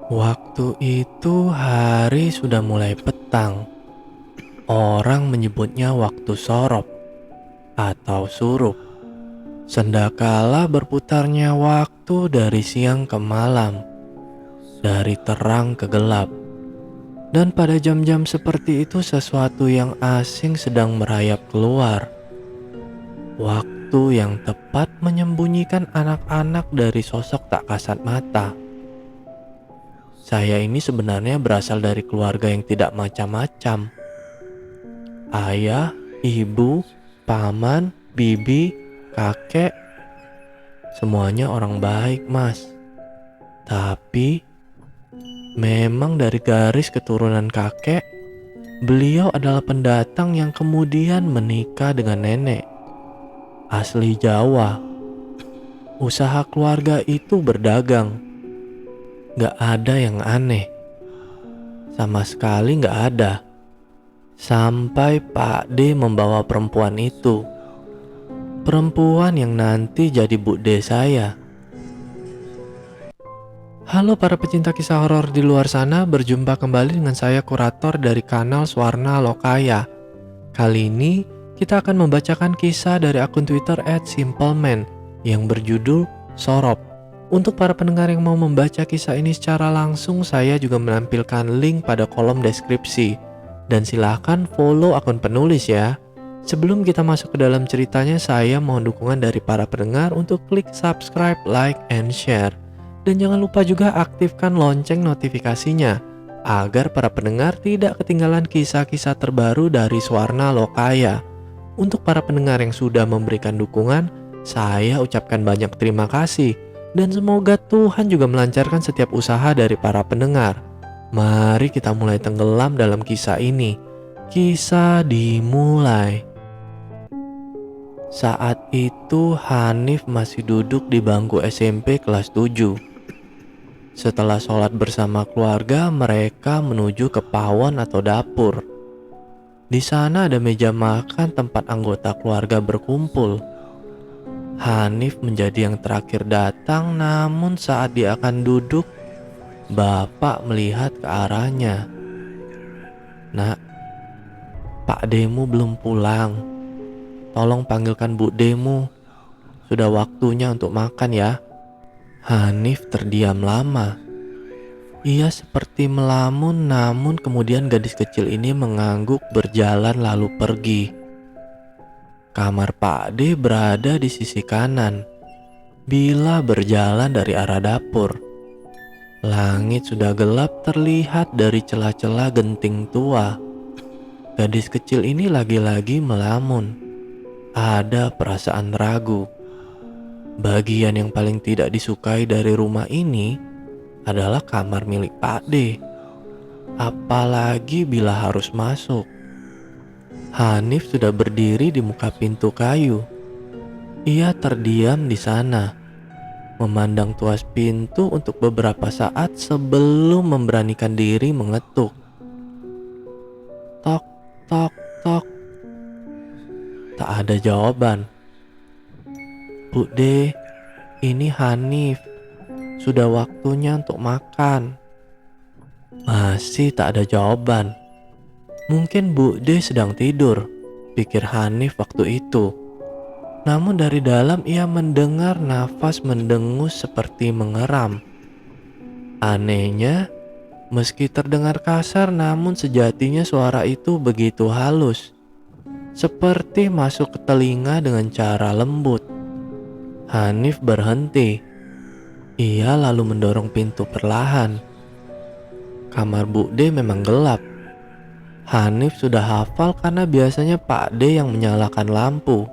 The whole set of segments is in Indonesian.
Waktu itu hari sudah mulai petang. Orang menyebutnya waktu sorop atau surup. Sendakala berputarnya waktu dari siang ke malam, dari terang ke gelap. Dan pada jam-jam seperti itu sesuatu yang asing sedang merayap keluar. Waktu yang tepat menyembunyikan anak-anak dari sosok tak kasat mata. Saya ini sebenarnya berasal dari keluarga yang tidak macam-macam. Ayah, ibu, paman, bibi, kakek, semuanya orang baik, Mas. Tapi memang dari garis keturunan kakek, beliau adalah pendatang yang kemudian menikah dengan nenek. Asli Jawa. Usaha keluarga itu berdagang. Gak ada yang aneh. Sama sekali gak ada. Sampai Pak D membawa perempuan itu. Perempuan yang nanti jadi bude saya. Halo para pecinta kisah horor di luar sana, berjumpa kembali dengan saya kurator dari kanal Swarna Lokaya. Kali ini kita akan membacakan kisah dari akun Twitter @simpleman yang berjudul Sorop. Untuk para pendengar yang mau membaca kisah ini secara langsung, saya juga menampilkan link pada kolom deskripsi. Dan silahkan follow akun penulis ya. Sebelum kita masuk ke dalam ceritanya, saya mohon dukungan dari para pendengar untuk klik subscribe, like, and share. Dan jangan lupa juga aktifkan lonceng notifikasinya, agar para pendengar tidak ketinggalan kisah-kisah terbaru dari Swarna Lokaya. Untuk para pendengar yang sudah memberikan dukungan, saya ucapkan banyak terima kasih. Dan semoga Tuhan juga melancarkan setiap usaha dari para pendengar. Mari kita mulai tenggelam dalam kisah ini. Kisah dimulai. Saat itu Hanif masih duduk di bangku SMP kelas 7. Setelah sholat bersama keluarga, mereka menuju ke pawon atau dapur. Di sana ada meja makan tempat anggota keluarga berkumpul. Hanif menjadi yang terakhir datang, namun saat dia akan duduk, Bapak melihat ke arahnya. Nak, Pak Demu belum pulang. Tolong panggilkan Bu Demu. Sudah waktunya untuk makan ya. Hanif terdiam lama. Ia seperti melamun, namun kemudian gadis kecil ini mengangguk berjalan lalu pergi. Kamar Pak D berada di sisi kanan. Bila berjalan dari arah dapur, langit sudah gelap terlihat dari celah-celah genting tua. Gadis kecil ini lagi-lagi melamun. Ada perasaan ragu. Bagian yang paling tidak disukai dari rumah ini adalah kamar milik Pak D. Apalagi bila harus masuk. Hanif sudah berdiri di muka pintu kayu. Ia terdiam di sana, memandang tuas pintu untuk beberapa saat sebelum memberanikan diri mengetuk. Tok, tok, tok. Tak ada jawaban. Bu D, ini Hanif. Sudah waktunya untuk makan. Masih tak ada jawaban. Mungkin Bu D sedang tidur, pikir Hanif waktu itu. Namun dari dalam ia mendengar nafas mendengus seperti mengeram. Anehnya, meski terdengar kasar, namun sejatinya suara itu begitu halus, seperti masuk ke telinga dengan cara lembut. Hanif berhenti. Ia lalu mendorong pintu perlahan. Kamar Bu D memang gelap. Hanif sudah hafal karena biasanya Pak D yang menyalakan lampu.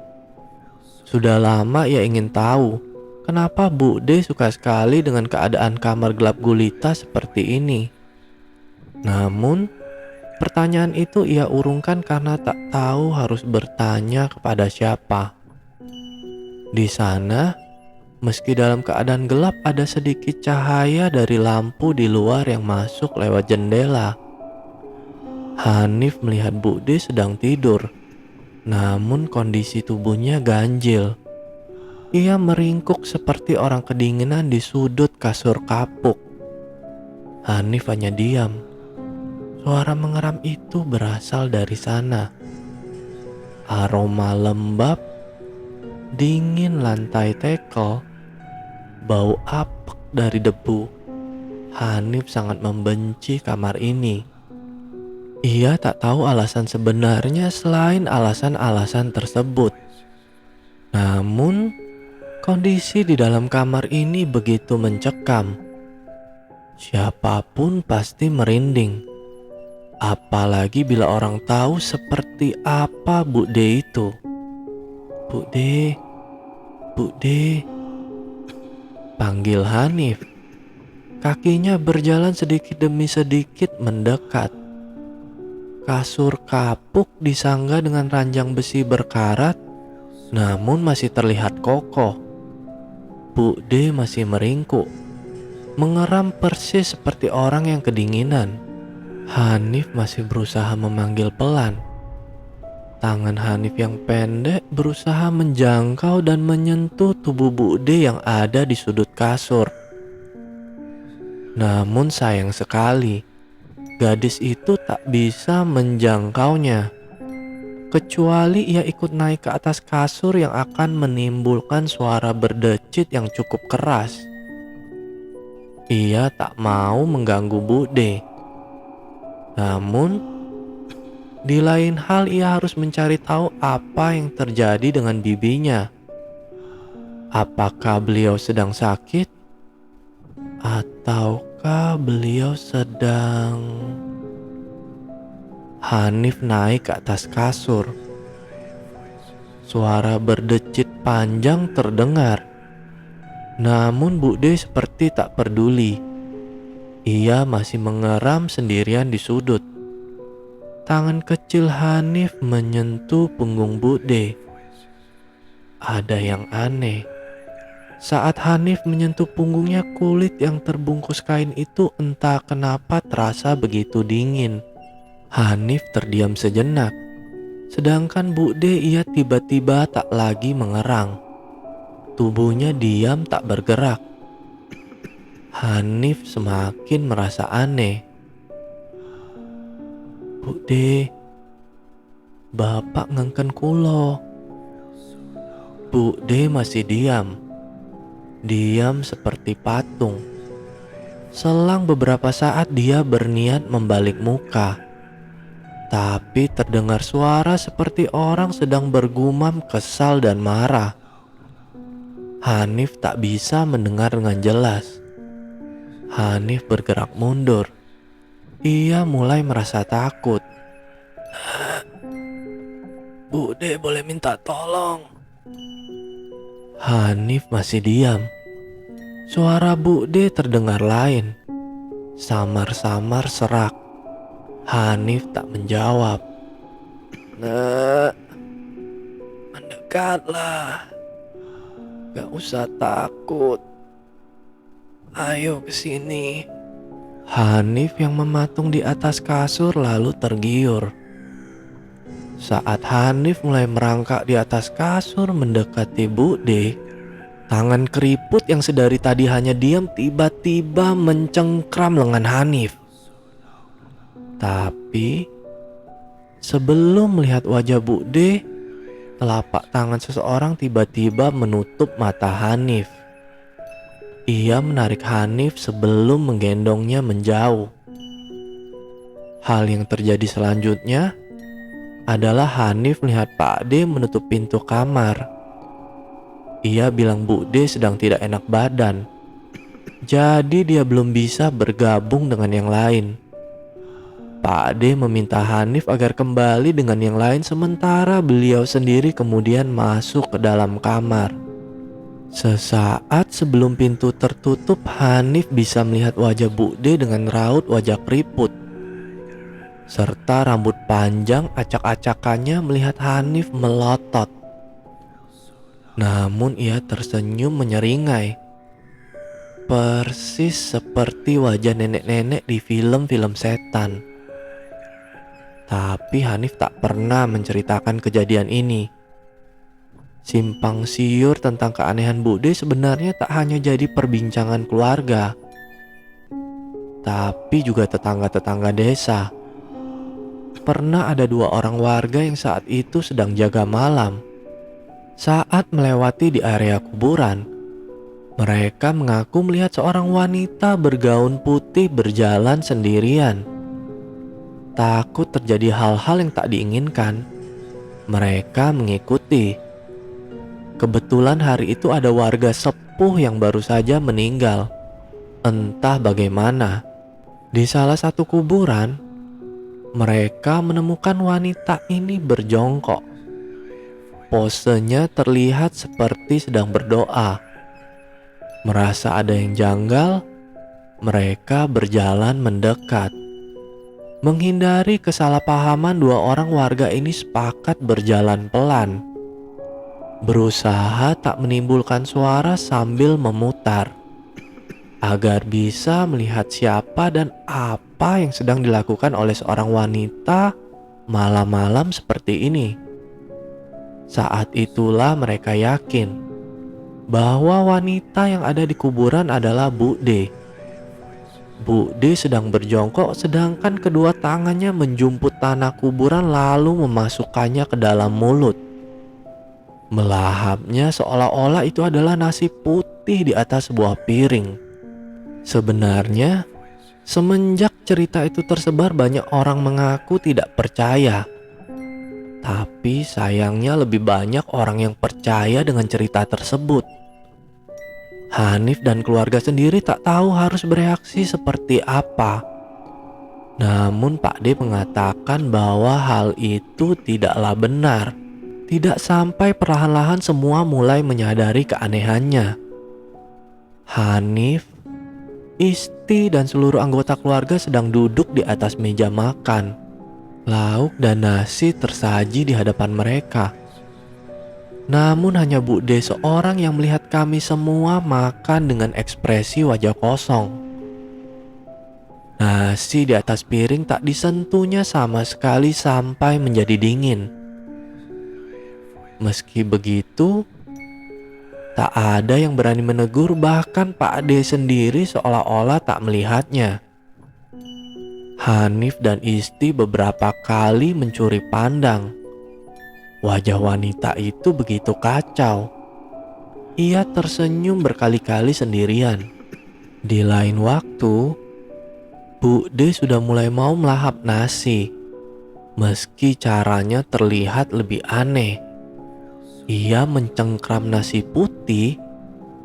Sudah lama ia ingin tahu kenapa Bu D suka sekali dengan keadaan kamar gelap gulita seperti ini. Namun, pertanyaan itu ia urungkan karena tak tahu harus bertanya kepada siapa. Di sana, meski dalam keadaan gelap, ada sedikit cahaya dari lampu di luar yang masuk lewat jendela. Hanif melihat Bu D sedang tidur, namun kondisi tubuhnya ganjil. Ia meringkuk seperti orang kedinginan di sudut kasur kapuk. Hanif hanya diam. Suara mengeram itu berasal dari sana. Aroma lembab, dingin lantai tekel, bau apek dari debu. Hanif sangat membenci kamar ini. Ia tak tahu alasan sebenarnya selain alasan-alasan tersebut. Namun, kondisi di dalam kamar ini begitu mencekam. Siapapun pasti merinding. Apalagi bila orang tahu seperti apa Bu D itu. Bu D, Bu D, panggil Hanif. Kakinya berjalan sedikit demi sedikit mendekat. Kasur kapuk disangga dengan ranjang besi berkarat, namun masih terlihat kokoh. Bu D masih meringkuk, mengeram persis seperti orang yang kedinginan. Hanif masih berusaha memanggil pelan. Tangan Hanif yang pendek berusaha menjangkau dan menyentuh tubuh Bu D yang ada di sudut kasur. Namun sayang sekali, gadis itu tak bisa menjangkaunya. Kecuali ia ikut naik ke atas kasur yang akan menimbulkan suara berdecit yang cukup keras. Ia tak mau mengganggu Bu D. Namun, di lain hal ia harus mencari tahu apa yang terjadi dengan bibinya. Apakah beliau sedang sakit? Ataukah beliau sedang... Hanif naik ke atas kasur. Suara berdecit panjang terdengar. Namun Bu D seperti tak peduli. Ia masih mengeram sendirian di sudut. Tangan kecil Hanif menyentuh punggung Bu D. Ada yang aneh. Saat Hanif menyentuh punggungnya, kulit yang terbungkus kain itu entah kenapa terasa begitu dingin. Hanif terdiam sejenak, sedangkan Bu D ia tiba-tiba tak lagi mengerang. Tubuhnya diam tak bergerak. Hanif semakin merasa aneh. Bu D, Bapak ngengken kulo. Bu D masih diam. Diam seperti patung. Selang beberapa saat dia berniat membalik muka. Tapi terdengar suara seperti orang sedang bergumam kesal dan marah. Hanif tak bisa mendengar dengan jelas. Hanif bergerak mundur. Ia mulai merasa takut. Bu D boleh minta tolong. Hanif masih diam. Suara Bu D terdengar lain. Samar-samar serak. Hanif tak menjawab. Nak, mendekatlah. Gak usah takut. Ayo kesini. Hanif yang mematung di atas kasur lalu tergiur. Saat Hanif mulai merangkak di atas kasur mendekati Bu D, tangan keriput yang sedari tadi hanya diam tiba-tiba mencengkram lengan Hanif. Tapi sebelum melihat wajah Bu D, telapak tangan seseorang tiba-tiba menutup mata Hanif. Ia menarik Hanif sebelum menggendongnya menjauh. Hal yang terjadi selanjutnya adalah Hanif melihat Pak D menutup pintu kamar. Ia bilang Bu D sedang tidak enak badan, jadi dia belum bisa bergabung dengan yang lain. Pak D meminta Hanif agar kembali dengan yang lain sementara beliau sendiri kemudian masuk ke dalam kamar. Sesaat sebelum pintu tertutup, Hanif bisa melihat wajah Bu D dengan raut wajah keriput. Serta rambut panjang acak-acakannya melihat Hanif melotot. Namun ia tersenyum menyeringai. Persis seperti wajah nenek-nenek di film-film setan. Tapi Hanif tak pernah menceritakan kejadian ini. Simpang siur tentang keanehan Bu D sebenarnya tak hanya jadi perbincangan keluarga. tapi juga tetangga-tetangga desa. Pernah ada 2 orang warga yang saat itu sedang jaga malam. Saat melewati di area kuburan, mereka mengaku melihat seorang wanita bergaun putih berjalan sendirian. Takut terjadi hal-hal yang tak diinginkan, mereka mengikuti. Kebetulan hari itu ada warga sepuh yang baru saja meninggal. Entah bagaimana, di salah satu kuburan, mereka menemukan wanita ini berjongkok. Posenya terlihat seperti sedang berdoa. Merasa ada yang janggal, mereka berjalan mendekat. Menghindari kesalahpahaman, 2 orang warga ini sepakat berjalan pelan. Berusaha tak menimbulkan suara sambil memutar, agar bisa melihat siapa dan apa yang sedang dilakukan oleh seorang wanita malam-malam seperti ini. Saat itulah mereka yakin bahwa wanita yang ada di kuburan adalah Bu D. Bu D sedang berjongkok sedangkan kedua tangannya menjumput tanah kuburan lalu memasukkannya ke dalam mulut. Melahapnya seolah-olah itu adalah nasi putih di atas sebuah piring. Sebenarnya, semenjak cerita itu tersebar, banyak orang mengaku tidak percaya. Tapi sayangnya lebih banyak orang yang percaya dengan cerita tersebut. Hanif dan keluarga sendiri tak tahu harus bereaksi seperti apa. Namun Pak D mengatakan bahwa hal itu tidaklah benar. Tidak sampai perlahan-lahan semua mulai menyadari keanehannya. Hanif, istri dan seluruh anggota keluarga sedang duduk di atas meja makan. Lauk dan nasi tersaji di hadapan mereka. Namun hanya Bu D seorang yang melihat kami semua makan dengan ekspresi wajah kosong. Nasi di atas piring tak disentuhnya sama sekali sampai menjadi dingin. Meski begitu, tak ada yang berani menegur, bahkan Pak D sendiri seolah-olah tak melihatnya. Hanif dan Isti beberapa kali mencuri pandang. Wajah wanita itu begitu kacau. Ia tersenyum berkali-kali sendirian. Di lain waktu, Bu D sudah mulai mau melahap nasi. Meski caranya terlihat lebih aneh. Ia mencengkram nasi putih,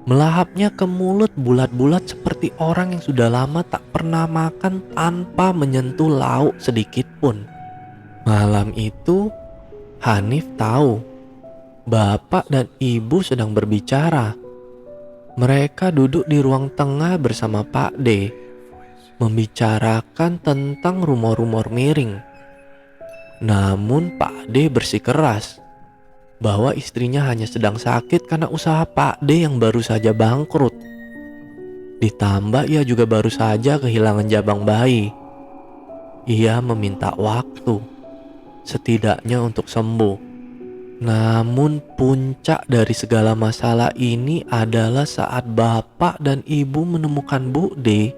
melahapnya ke mulut bulat-bulat seperti orang yang sudah lama tak pernah makan tanpa menyentuh lauk sedikit pun. Malam itu, Hanif tahu bapak dan ibu sedang berbicara. Mereka duduk di ruang tengah bersama Pak D, membicarakan tentang rumor-rumor miring. Namun Pak D bersikeras bahwa istrinya hanya sedang sakit karena usaha Pak D yang baru saja bangkrut. Ditambah ia juga baru saja kehilangan jabang bayi. Ia meminta waktu, setidaknya untuk sembuh. Namun puncak dari segala masalah ini adalah saat bapak dan ibu menemukan Bu D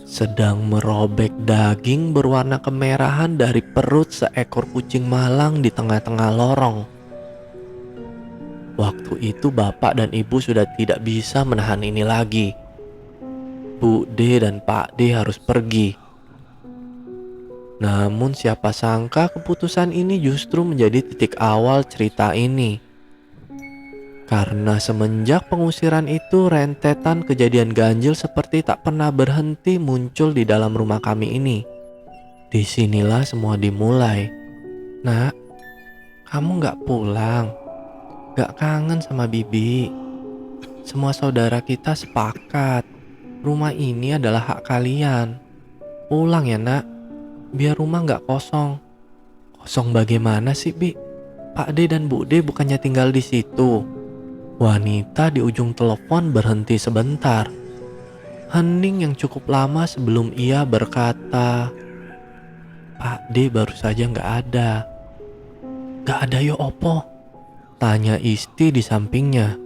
sedang merobek daging berwarna kemerahan dari perut seekor kucing malang di tengah-tengah lorong. Waktu itu bapak dan ibu sudah tidak bisa menahan ini lagi. Bu D dan Pak D harus pergi. Namun siapa sangka keputusan ini justru menjadi titik awal cerita ini. Karena semenjak pengusiran itu, rentetan kejadian ganjil seperti tak pernah berhenti muncul di dalam rumah kami ini. Disinilah semua dimulai. Nak, kamu gak pulang? Gak kangen sama Bibi? Semua saudara kita sepakat rumah ini adalah hak kalian. Pulang ya nak, biar rumah gak kosong. Kosong bagaimana sih Bi? Pak D dan Bu D bukannya tinggal di situ? Wanita di ujung telepon berhenti sebentar. Hening yang cukup lama sebelum ia berkata, Pak D baru saja gak ada. Gak ada yo opo? Tanya Isti di sampingnya.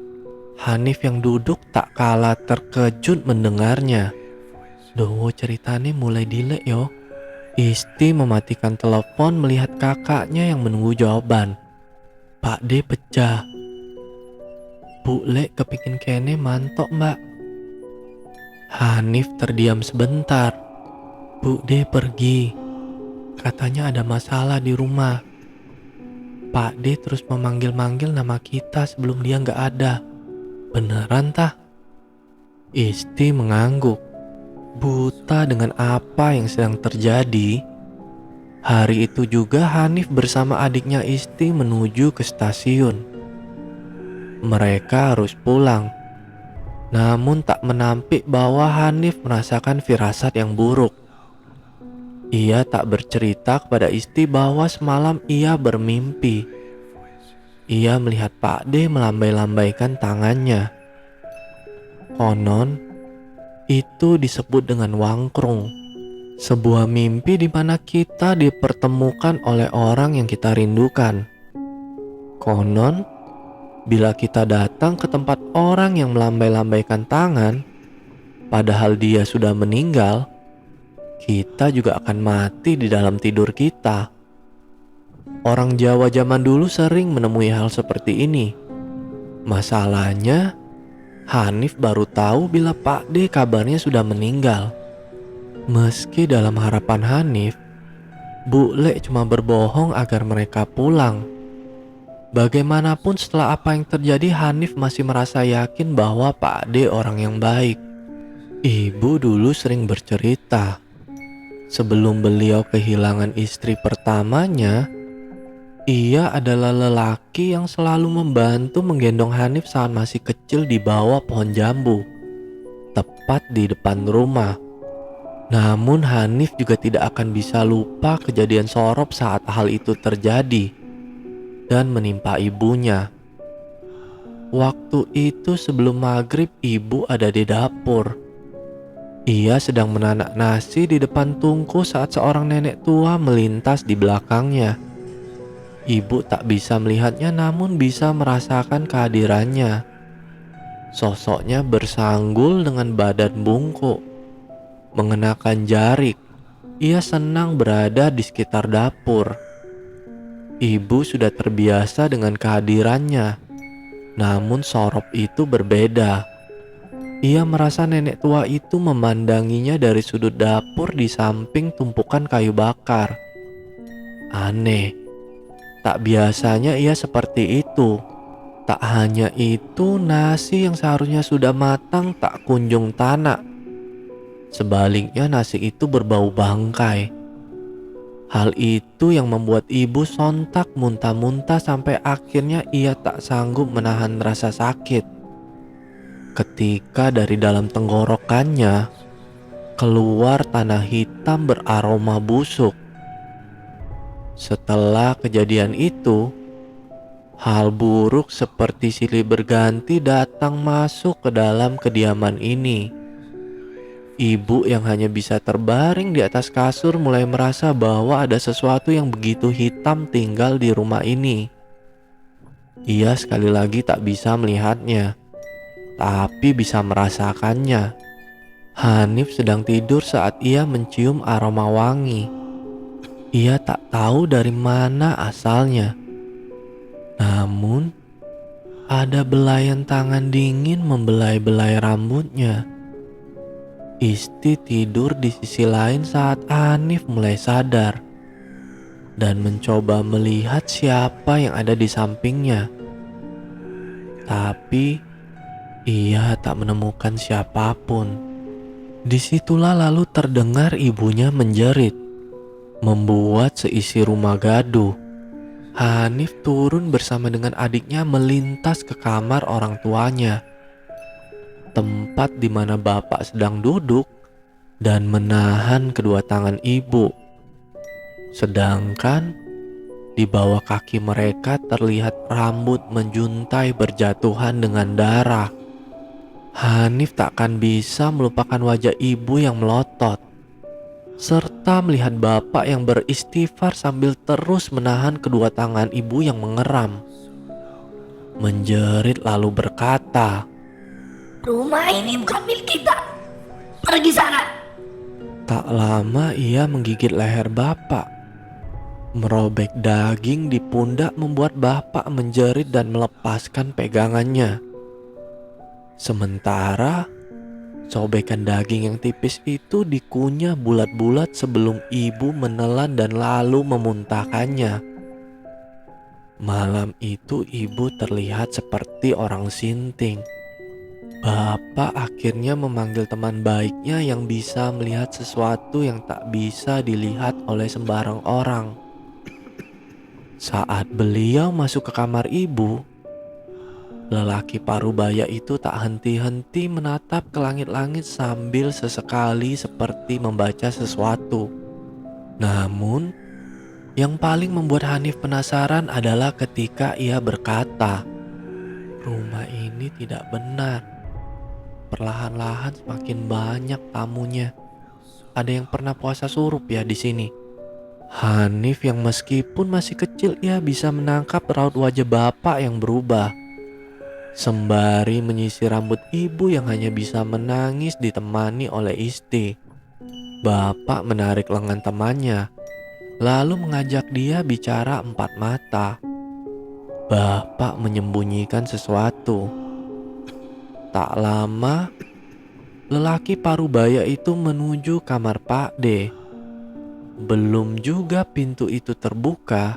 Hanif yang duduk tak kalah terkejut mendengarnya. Dowo ceritane mulai dilek yo. Isti mematikan telepon melihat kakaknya yang menunggu jawaban. Pak D pecah. Bu Lek kepingin kene mantok mbak. Hanif terdiam sebentar. Bu D pergi. Katanya ada masalah di rumah. Pak D terus memanggil-manggil nama kita sebelum dia gak ada. Beneran tah? Isti mengangguk. Buta dengan apa yang sedang terjadi. Hari itu juga Hanif bersama adiknya Isti menuju ke stasiun. Mereka harus pulang. Namun tak menampik bahwa Hanif merasakan firasat yang buruk. Ia tak bercerita kepada Isti bahwa semalam ia bermimpi. Ia melihat Pak D melambai-lambaikan tangannya. Konon, itu disebut dengan wangkrung. Sebuah mimpi di mana kita dipertemukan oleh orang yang kita rindukan. Konon, bila kita datang ke tempat orang yang melambai-lambaikan tangan, padahal dia sudah meninggal, kita juga akan mati di dalam tidur kita. Orang Jawa zaman dulu sering menemui hal seperti ini. Masalahnya, Hanif baru tahu bila Pak D kabarnya sudah meninggal. Meski dalam harapan Hanif, Bu Lek cuma berbohong agar mereka pulang. Bagaimanapun setelah apa yang terjadi, Hanif masih merasa yakin bahwa Pak D orang yang baik. Ibu dulu sering bercerita, sebelum beliau kehilangan istri pertamanya, ia adalah lelaki yang selalu membantu menggendong Hanif saat masih kecil di bawah pohon jambu, tepat di depan rumah. Namun Hanif juga tidak akan bisa lupa kejadian sorop saat hal itu terjadi dan menimpa ibunya. Waktu itu sebelum maghrib, ibu ada di dapur. Ia sedang menanak nasi di depan tungku saat seorang nenek tua melintas di belakangnya. Ibu tak bisa melihatnya namun bisa merasakan kehadirannya. Sosoknya bersanggul dengan badan bungkuk, mengenakan jarik. Ia senang berada di sekitar dapur. Ibu sudah terbiasa dengan kehadirannya, namun sorop itu berbeda. Ia merasa nenek tua itu memandanginya dari sudut dapur di samping tumpukan kayu bakar. Aneh, tak biasanya ia seperti itu. Tak hanya itu, nasi yang seharusnya sudah matang tak kunjung tanak. Sebaliknya nasi itu berbau bangkai. Hal itu yang membuat ibu sontak muntah-muntah sampai akhirnya ia tak sanggup menahan rasa sakit. Ketika dari dalam tenggorokannya keluar tanah hitam beraroma busuk. Setelah kejadian itu, hal buruk seperti silih berganti datang masuk ke dalam kediaman ini. Ibu yang hanya bisa terbaring di atas kasur mulai merasa bahwa ada sesuatu yang begitu hitam tinggal di rumah ini. Ia sekali lagi tak bisa melihatnya, tapi bisa merasakannya. Hanif sedang tidur saat ia mencium aroma wangi. Ia tak tahu dari mana asalnya. Namun, ada belayan tangan dingin membelai-belai rambutnya. Isti tidur di sisi lain saat Hanif mulai sadar dan mencoba melihat siapa yang ada di sampingnya. Tapi ia tak menemukan siapapun. Disitulah lalu terdengar ibunya menjerit, membuat seisi rumah gaduh. Hanif turun bersama dengan adiknya melintas ke kamar orang tuanya, tempat di mana bapak sedang duduk dan menahan kedua tangan ibu. Sedangkan di bawah kaki mereka terlihat rambut menjuntai berjatuhan dengan darah. Hanif tak akan bisa melupakan wajah ibu yang melotot, serta melihat bapak yang beristighfar sambil terus menahan kedua tangan ibu yang mengeram. Menjerit lalu berkata, "Rumah ini bukan milik kita. Pergi sana." Tak lama ia menggigit leher bapak. Merobek daging di pundak membuat bapak menjerit dan melepaskan pegangannya. Sementara sobekan daging yang tipis itu dikunyah bulat-bulat sebelum ibu menelan dan lalu memuntahkannya. Malam itu ibu terlihat seperti orang sinting. Bapak akhirnya memanggil teman baiknya yang bisa melihat sesuatu yang tak bisa dilihat oleh sembarang orang. Saat beliau masuk ke kamar ibu, lelaki parubaya itu tak henti-henti menatap ke langit-langit sambil sesekali seperti membaca sesuatu. Namun, yang paling membuat Hanif penasaran adalah ketika ia berkata, "Rumah ini tidak benar." Perlahan-lahan semakin banyak tamunya. Ada yang pernah puasa surup ya di sini. Hanif yang meskipun masih kecil ia bisa menangkap raut wajah bapak yang berubah. Sembari menyisir rambut ibu yang hanya bisa menangis ditemani oleh Isti. Bapak menarik lengan temannya, lalu mengajak dia bicara empat mata. Bapak menyembunyikan sesuatu. Tak lama, lelaki parubaya itu menuju kamar Pak D. Belum juga pintu itu terbuka,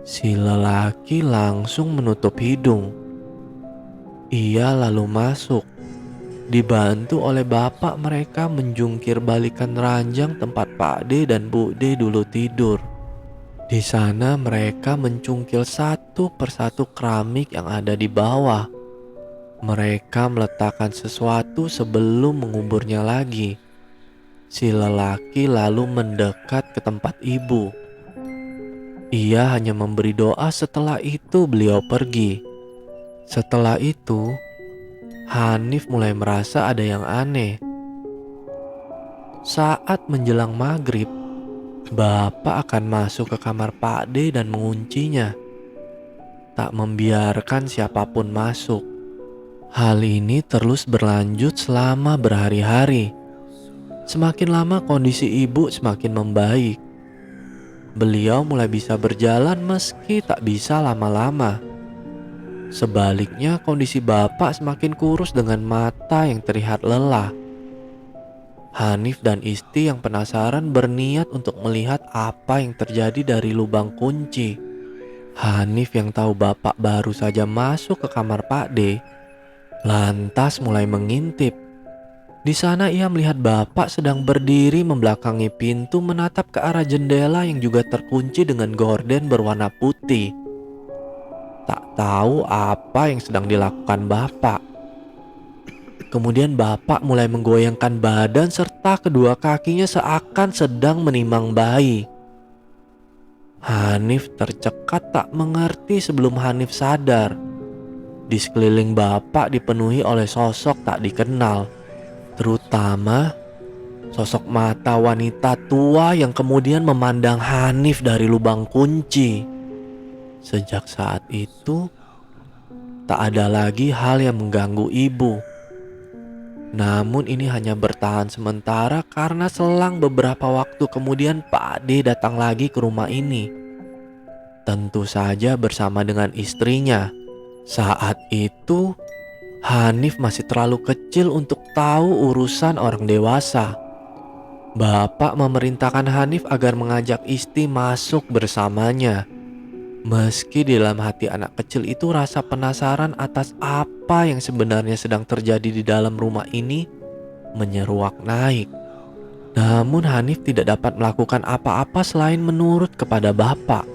si lelaki langsung menutup hidung. Ia lalu masuk, dibantu oleh bapak mereka menjungkir balikan ranjang tempat Pak D dan Bu D dulu tidur. Di sana mereka mencungkil satu persatu keramik yang ada di bawah. Mereka meletakkan sesuatu sebelum menguburnya lagi. Si lelaki lalu mendekat ke tempat ibu. Ia hanya memberi doa, setelah itu beliau pergi. Setelah itu, Hanif mulai merasa ada yang aneh. Saat menjelang maghrib, bapak akan masuk ke kamar Pak D dan menguncinya. Tak membiarkan siapapun masuk. Hal ini terus berlanjut selama berhari-hari. Semakin lama kondisi ibu semakin membaik. Beliau mulai bisa berjalan meski tak bisa lama-lama. Sebaliknya kondisi bapak semakin kurus dengan mata yang terlihat lelah. Hanif dan Isti yang penasaran berniat untuk melihat apa yang terjadi dari lubang kunci. Hanif yang tahu bapak baru saja masuk ke kamar Pak D, lantas mulai mengintip. Di sana ia melihat bapak sedang berdiri membelakangi pintu menatap ke arah jendela yang juga terkunci dengan gorden berwarna putih. Tak tahu apa yang sedang dilakukan bapak. Kemudian bapak mulai menggoyangkan badan serta kedua kakinya seakan sedang menimang bayi. Hanif tercekat tak mengerti sebelum Hanif sadar. Di sekeliling bapak dipenuhi oleh sosok tak dikenal, terutama sosok mata wanita tua yang kemudian memandang Hanif dari lubang kunci. Sejak saat itu, tak ada lagi hal yang mengganggu ibu. Namun ini hanya bertahan sementara karena selang beberapa waktu kemudian Pak D datang lagi ke rumah ini. Tentu saja bersama dengan istrinya. Saat itu, Hanif masih terlalu kecil untuk tahu urusan orang dewasa. Bapak memerintahkan Hanif agar mengajak Isti masuk bersamanya. Meski di dalam hati anak kecil itu rasa penasaran atas apa yang sebenarnya sedang terjadi di dalam rumah ini menyeruak naik. Namun Hanif tidak dapat melakukan apa-apa selain menurut kepada bapak.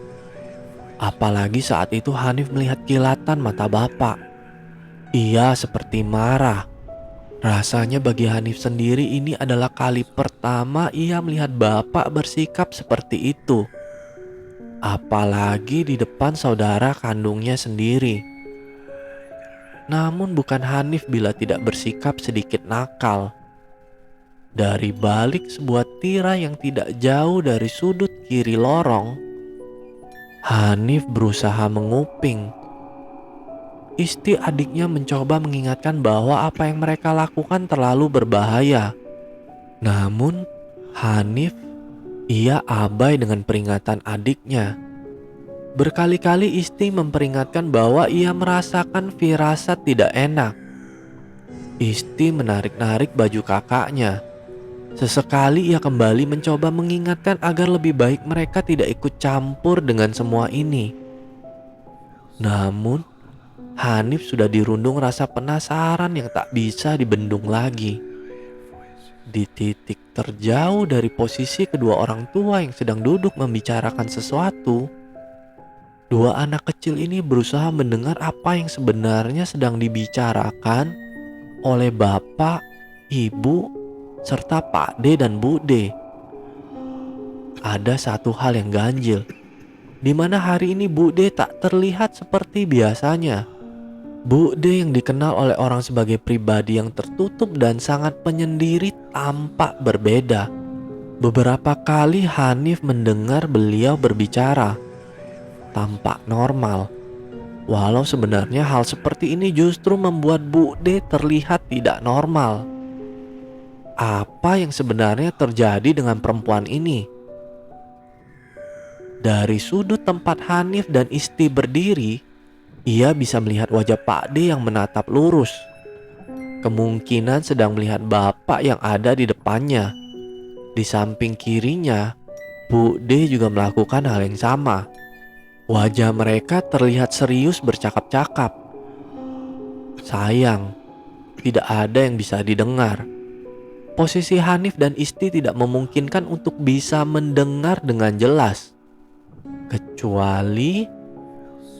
Apalagi saat itu Hanif melihat kilatan mata bapak. Ia seperti marah. Rasanya bagi Hanif sendiri ini adalah kali pertama ia melihat bapak bersikap seperti itu. Apalagi di depan saudara kandungnya sendiri. Namun bukan Hanif bila tidak bersikap sedikit nakal. Dari balik sebuah tirai yang tidak jauh dari sudut kiri lorong, Hanif berusaha menguping. Isti adiknya mencoba mengingatkan bahwa apa yang mereka lakukan terlalu berbahaya. Namun Hanif, ia abai dengan peringatan adiknya. Berkali-kali Isti memperingatkan bahwa ia merasakan firasat tidak enak. Isti menarik-narik baju kakaknya. Sesekali ia kembali mencoba mengingatkan agar lebih baik mereka tidak ikut campur dengan semua ini. Namun, Hanif sudah dirundung rasa penasaran yang tak bisa dibendung lagi. Di titik terjauh dari posisi kedua orang tua yang sedang duduk membicarakan sesuatu, dua anak kecil ini berusaha mendengar apa yang sebenarnya sedang dibicarakan oleh bapak, ibu, serta Pak D dan Bu D. Ada satu hal yang ganjil, di mana hari ini Bu D tak terlihat seperti biasanya. Bu D yang dikenal oleh orang sebagai pribadi yang tertutup dan sangat penyendiri tampak berbeda. Beberapa kali Hanif mendengar beliau berbicara, tampak normal. Walau sebenarnya hal seperti ini justru membuat Bu D terlihat tidak normal. Apa yang sebenarnya terjadi dengan perempuan ini? Dari sudut tempat Hanif dan Isti berdiri, ia bisa melihat wajah Pak D yang menatap lurus. Kemungkinan sedang melihat bapak yang ada di depannya. Di samping kirinya, Bu D juga melakukan hal yang sama. Wajah mereka terlihat serius bercakap-cakap. Sayang, tidak ada yang bisa didengar. Posisi Hanif dan Isti tidak memungkinkan untuk bisa mendengar dengan jelas. Kecuali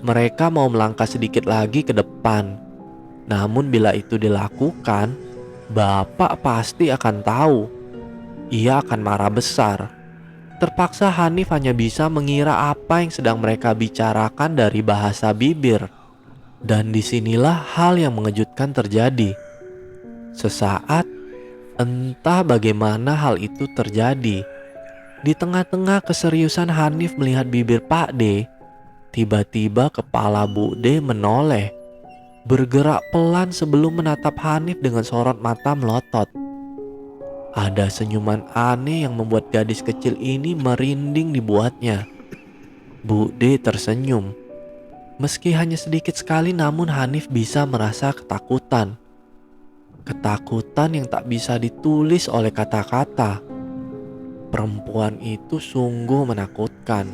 mereka mau melangkah sedikit lagi ke depan. Namun bila itu dilakukan, bapak pasti akan tahu. Ia akan marah besar. Terpaksa Hanif hanya bisa mengira apa yang sedang mereka bicarakan dari bahasa bibir. Dan disinilah hal yang mengejutkan terjadi. Sesaat, entah bagaimana hal itu terjadi. Di tengah-tengah keseriusan Hanif melihat bibir Pak D, tiba-tiba kepala Bu D menoleh, bergerak pelan sebelum menatap Hanif dengan sorot mata melotot. Ada senyuman aneh yang membuat gadis kecil ini merinding dibuatnya. Bu D tersenyum. Meski hanya sedikit sekali, namun Hanif bisa merasa ketakutan. Ketakutan yang tak bisa ditulis oleh kata-kata. Perempuan itu sungguh menakutkan.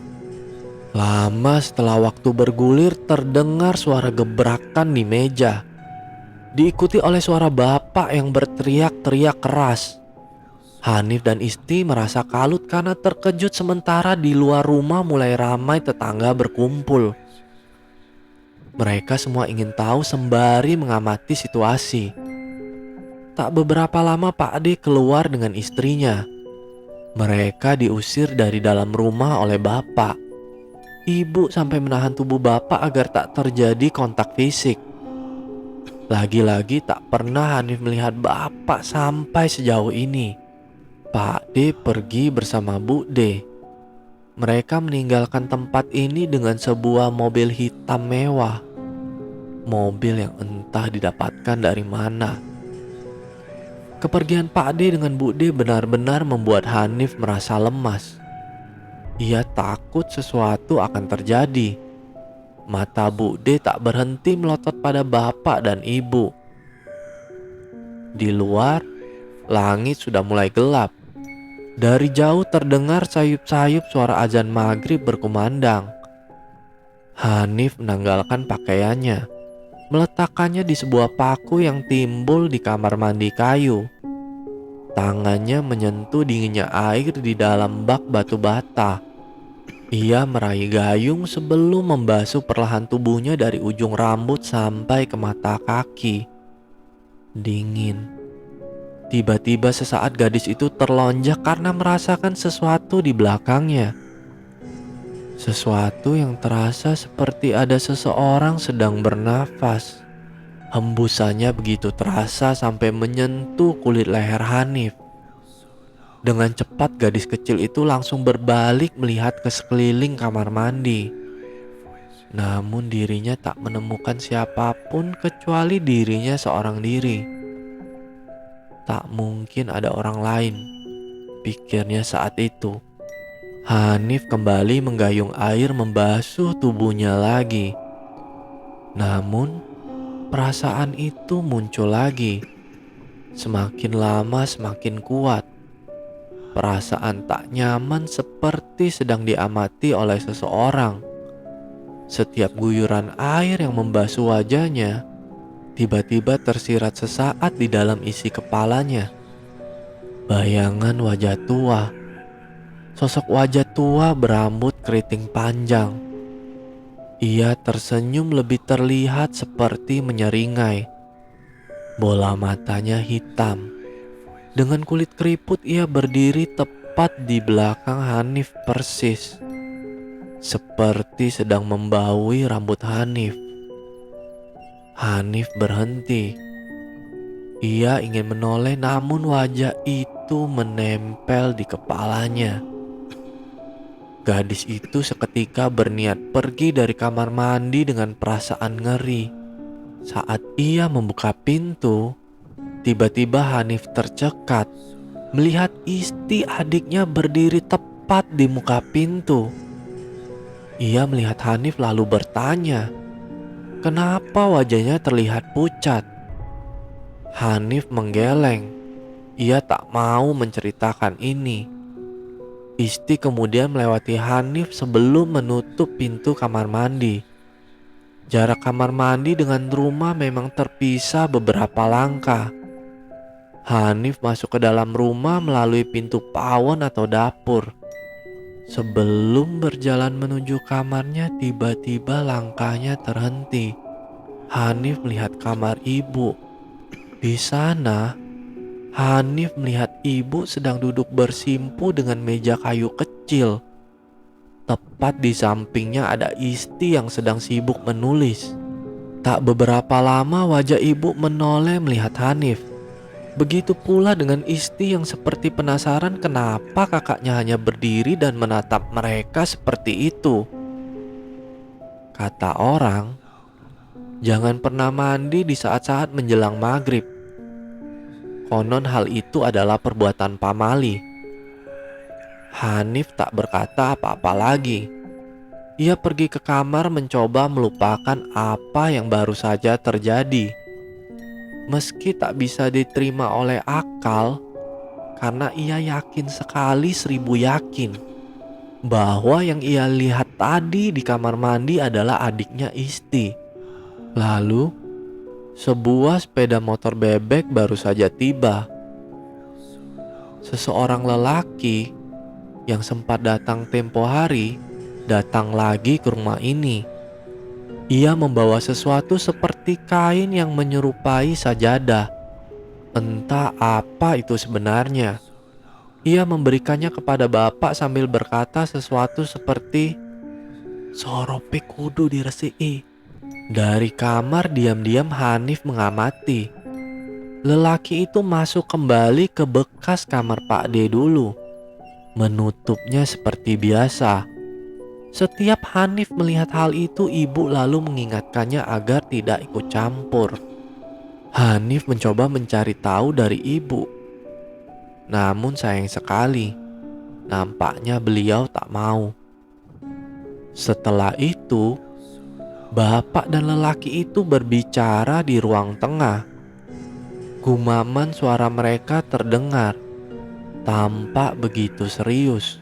Lama setelah waktu bergulir, terdengar suara gebrakan di meja, diikuti oleh suara bapak yang berteriak-teriak keras. Hanif dan Isti merasa kalut karena terkejut, sementara di luar rumah mulai ramai tetangga berkumpul. Mereka semua ingin tahu sembari mengamati situasi. Tak beberapa lama Pak D keluar dengan istrinya. Mereka diusir dari dalam rumah oleh bapak. Ibu sampai menahan tubuh bapak agar tak terjadi kontak fisik. Lagi-lagi tak pernah Hanif melihat bapak sampai sejauh ini. Pak D pergi bersama Bu D. Mereka meninggalkan tempat ini dengan sebuah mobil hitam mewah. Mobil yang entah didapatkan dari mana. Kepergian Pak D dengan Bu D benar-benar membuat Hanif merasa lemas. Ia takut sesuatu akan terjadi. Mata Bu D tak berhenti melotot pada bapak dan ibu. Di luar, langit sudah mulai gelap. Dari jauh terdengar sayup-sayup suara azan maghrib berkumandang. Hanif menanggalkan pakaiannya, meletakkannya di sebuah paku yang timbul di kamar mandi kayu. Tangannya menyentuh dinginnya air di dalam bak batu bata. Ia meraih gayung sebelum membasuh perlahan tubuhnya dari ujung rambut sampai ke mata kaki. Dingin. Tiba-tiba sesaat gadis itu terlonjak karena merasakan sesuatu di belakangnya. Sesuatu yang terasa seperti ada seseorang sedang bernafas. Hembusannya begitu terasa sampai menyentuh kulit leher Hanif. Dengan cepat gadis kecil itu langsung berbalik melihat ke sekeliling kamar mandi. Namun dirinya tak menemukan siapapun kecuali dirinya seorang diri. Tak mungkin ada orang lain. pikirnya saat itu. Hanif kembali menggayung air membasuh tubuhnya lagi. Namun, perasaan itu muncul lagi. Semakin lama semakin kuat. Perasaan tak nyaman seperti sedang diamati oleh seseorang. Setiap guyuran air yang membasuh wajahnya tiba-tiba tersirat sesaat di dalam isi kepalanya. Bayangan wajah tua. Sosok wajah tua berambut keriting panjang. Ia tersenyum lebih terlihat seperti menyeringai. Bola matanya hitam. Dengan kulit keriput ia berdiri tepat di belakang Hanif persis. Seperti sedang membaui rambut Hanif. Hanif berhenti. Ia ingin menoleh namun wajah itu menempel di kepalanya. Gadis itu seketika berniat pergi dari kamar mandi dengan perasaan ngeri. Saat ia membuka pintu, tiba-tiba Hanif tercekat melihat Isti adiknya berdiri tepat di muka pintu. Ia melihat Hanif lalu bertanya, kenapa wajahnya terlihat pucat? Hanif menggeleng. Ia tak mau menceritakan ini. Isti kemudian melewati Hanif sebelum menutup pintu kamar mandi. Jarak kamar mandi dengan rumah memang terpisah beberapa langkah. Hanif masuk ke dalam rumah melalui pintu pawon atau dapur. Sebelum berjalan menuju kamarnya, tiba-tiba langkahnya terhenti. Hanif melihat kamar ibu. Di sana, Hanif melihat ibu sedang duduk bersimpu dengan meja kayu kecil. Tepat di sampingnya ada Isti yang sedang sibuk menulis. Tak beberapa lama wajah ibu menoleh melihat Hanif. Begitu pula dengan Isti yang seperti penasaran kenapa kakaknya hanya berdiri dan menatap mereka seperti itu. Kata orang, jangan pernah mandi di saat-saat menjelang maghrib. Konon hal itu adalah perbuatan pamali. Hanif tak berkata apa-apa lagi. Ia pergi ke kamar mencoba melupakan apa yang baru saja terjadi. Meski tak bisa diterima oleh akal, karena ia yakin sekali 1000 yakin bahwa yang ia lihat tadi di kamar mandi adalah adiknya Isti. Lalu, sebuah sepeda motor bebek baru saja tiba. Seseorang lelaki yang sempat datang tempo hari datang lagi ke rumah ini. Ia membawa sesuatu seperti kain yang menyerupai sajadah. Entah apa itu sebenarnya. Ia memberikannya kepada bapak sambil berkata sesuatu seperti, "Sorope kudu diresiki." Dari kamar diam-diam Hanif mengamati. Lelaki itu masuk kembali ke bekas kamar Pak D dulu. Menutupnya seperti biasa. Setiap Hanif melihat hal itu, ibu lalu mengingatkannya agar tidak ikut campur. Hanif mencoba mencari tahu dari ibu. Namun sayang sekali, nampaknya beliau tak mau. Setelah itu, bapak dan lelaki itu berbicara di ruang tengah. Gumaman suara mereka terdengar, tampak begitu serius.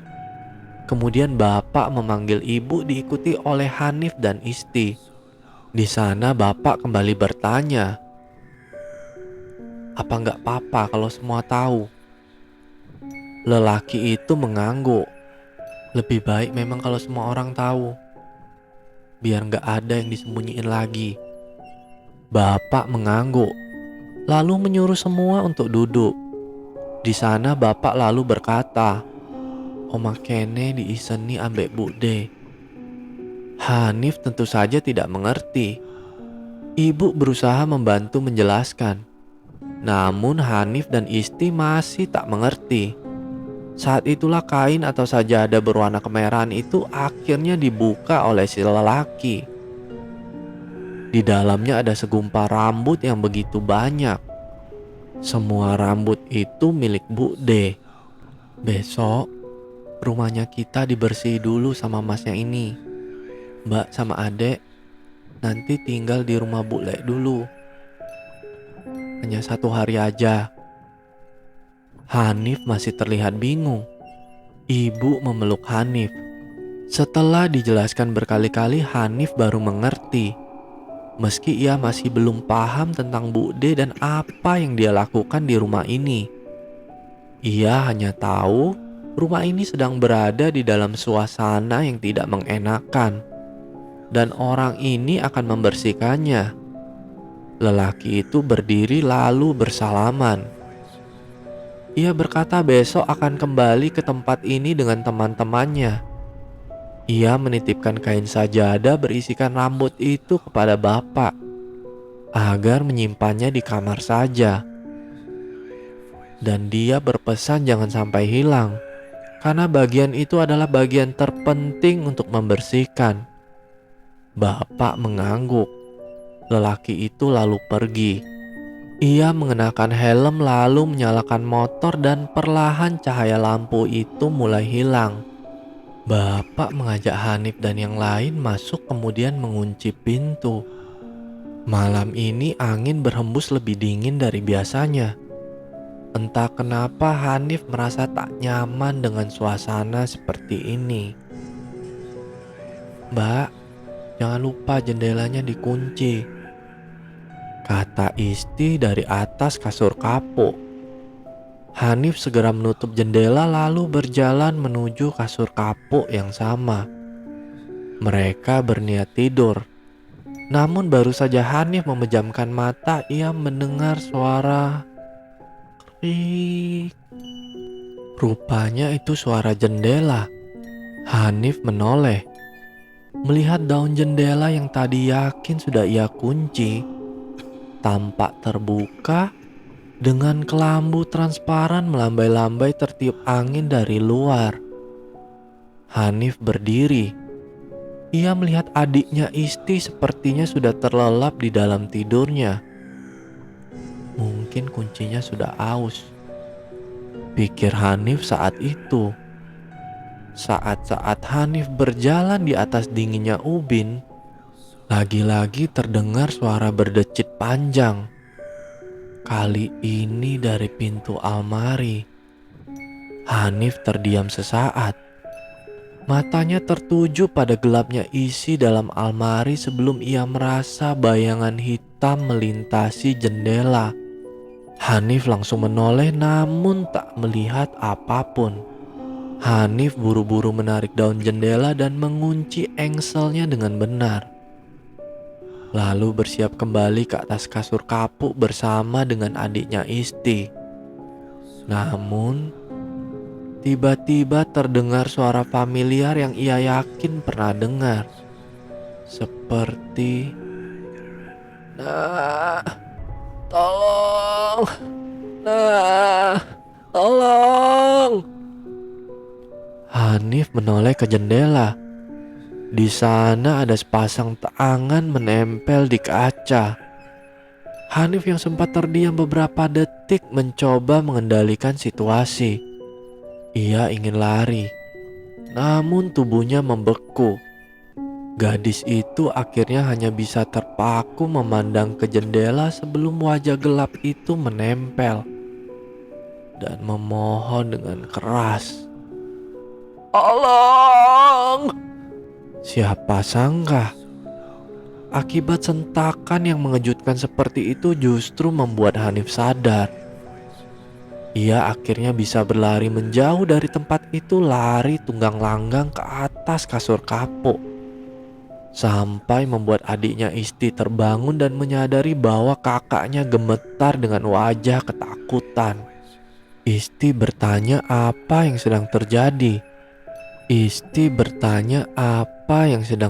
Kemudian bapak memanggil ibu diikuti oleh Hanif dan Isti. Di sana bapak kembali bertanya, "Apa nggak apa-apa kalau semua tahu?" Lelaki itu mengangguk. "Lebih baik memang kalau semua orang tahu, biar nggak ada yang disembunyiin lagi." Bapak mengangguk, lalu menyuruh semua untuk duduk. Di sana bapak lalu berkata, "Oma kene diiseni ambek Bude." Hanif tentu saja tidak mengerti. Ibu berusaha membantu menjelaskan. Namun Hanif dan Isti masih tak mengerti. Saat itulah kain atau sajadah berwarna kemerahan itu akhirnya dibuka oleh si lelaki. Di dalamnya ada segumpal rambut yang begitu banyak. Semua rambut itu milik Bu D. Besok rumahnya kita dibersih dulu sama masnya ini. Mbak sama adek nanti tinggal di rumah Bule dulu. Hanya 1 hari aja. Hanif masih terlihat bingung. Ibu memeluk Hanif. Setelah dijelaskan berkali-kali, Hanif baru mengerti. Meski ia masih belum paham tentang Bude dan apa yang dia lakukan di rumah ini. Ia hanya tahu rumah ini sedang berada di dalam suasana yang tidak mengenakan. Dan orang ini akan membersihkannya. Lelaki itu berdiri lalu bersalaman. Ia berkata besok akan kembali ke tempat ini dengan teman-temannya. Ia menitipkan kain sajadah berisikan rambut itu kepada bapak agar menyimpannya di kamar saja. Dan dia berpesan jangan sampai hilang, karena bagian itu adalah bagian terpenting untuk membersihkan. Bapak mengangguk. Lelaki itu lalu pergi. Ia mengenakan helm lalu menyalakan motor dan perlahan cahaya lampu itu mulai hilang. Bapak mengajak Hanif dan yang lain masuk kemudian mengunci pintu. Malam ini angin berhembus lebih dingin dari biasanya. Entah kenapa Hanif merasa tak nyaman dengan suasana seperti ini. "Mbak, jangan lupa jendelanya dikunci," kata Isti dari atas kasur kapuk. Hanif segera menutup jendela lalu berjalan menuju kasur kapuk yang sama. Mereka berniat tidur. Namun baru saja Hanif memejamkan mata, ia mendengar suara krik. Rupanya itu suara jendela. Hanif menoleh. Melihat daun jendela yang tadi yakin sudah ia kunci tampak terbuka dengan kelambu transparan melambai-lambai tertiup angin dari luar. Hanif berdiri. Ia melihat adiknya Isti sepertinya sudah terlelap di dalam tidurnya. Mungkin kuncinya sudah aus, pikir Hanif saat itu. Saat-saat Hanif berjalan di atas dinginnya ubin, lagi-lagi terdengar suara berdecit panjang. Kali ini dari pintu almari. Hanif terdiam sesaat. Matanya tertuju pada gelapnya isi dalam almari sebelum ia merasa bayangan hitam melintasi jendela. Hanif langsung menoleh namun tak melihat apapun. Hanif buru-buru menarik daun jendela dan mengunci engselnya dengan benar. Lalu bersiap kembali ke atas kasur kapuk bersama dengan adiknya Isti. Namun, tiba-tiba terdengar suara familiar yang ia yakin pernah dengar. Seperti, "Nah, tolong! Nah, tolong!" Hanif menoleh ke jendela. Di sana ada sepasang tangan menempel di kaca. Hanif yang sempat terdiam beberapa detik mencoba mengendalikan situasi. Ia ingin lari, namun tubuhnya membeku. Gadis itu akhirnya hanya bisa terpaku memandang ke jendela sebelum wajah gelap itu menempel dan memohon dengan keras, "Tolong!" Siapa sangka akibat sentakan yang mengejutkan seperti itu justru membuat Hanif sadar. Ia akhirnya bisa berlari menjauh dari tempat itu, lari tunggang langgang ke atas kasur kapuk. Sampai membuat adiknya Isti terbangun dan menyadari bahwa kakaknya gemetar dengan wajah ketakutan. Isti bertanya apa yang sedang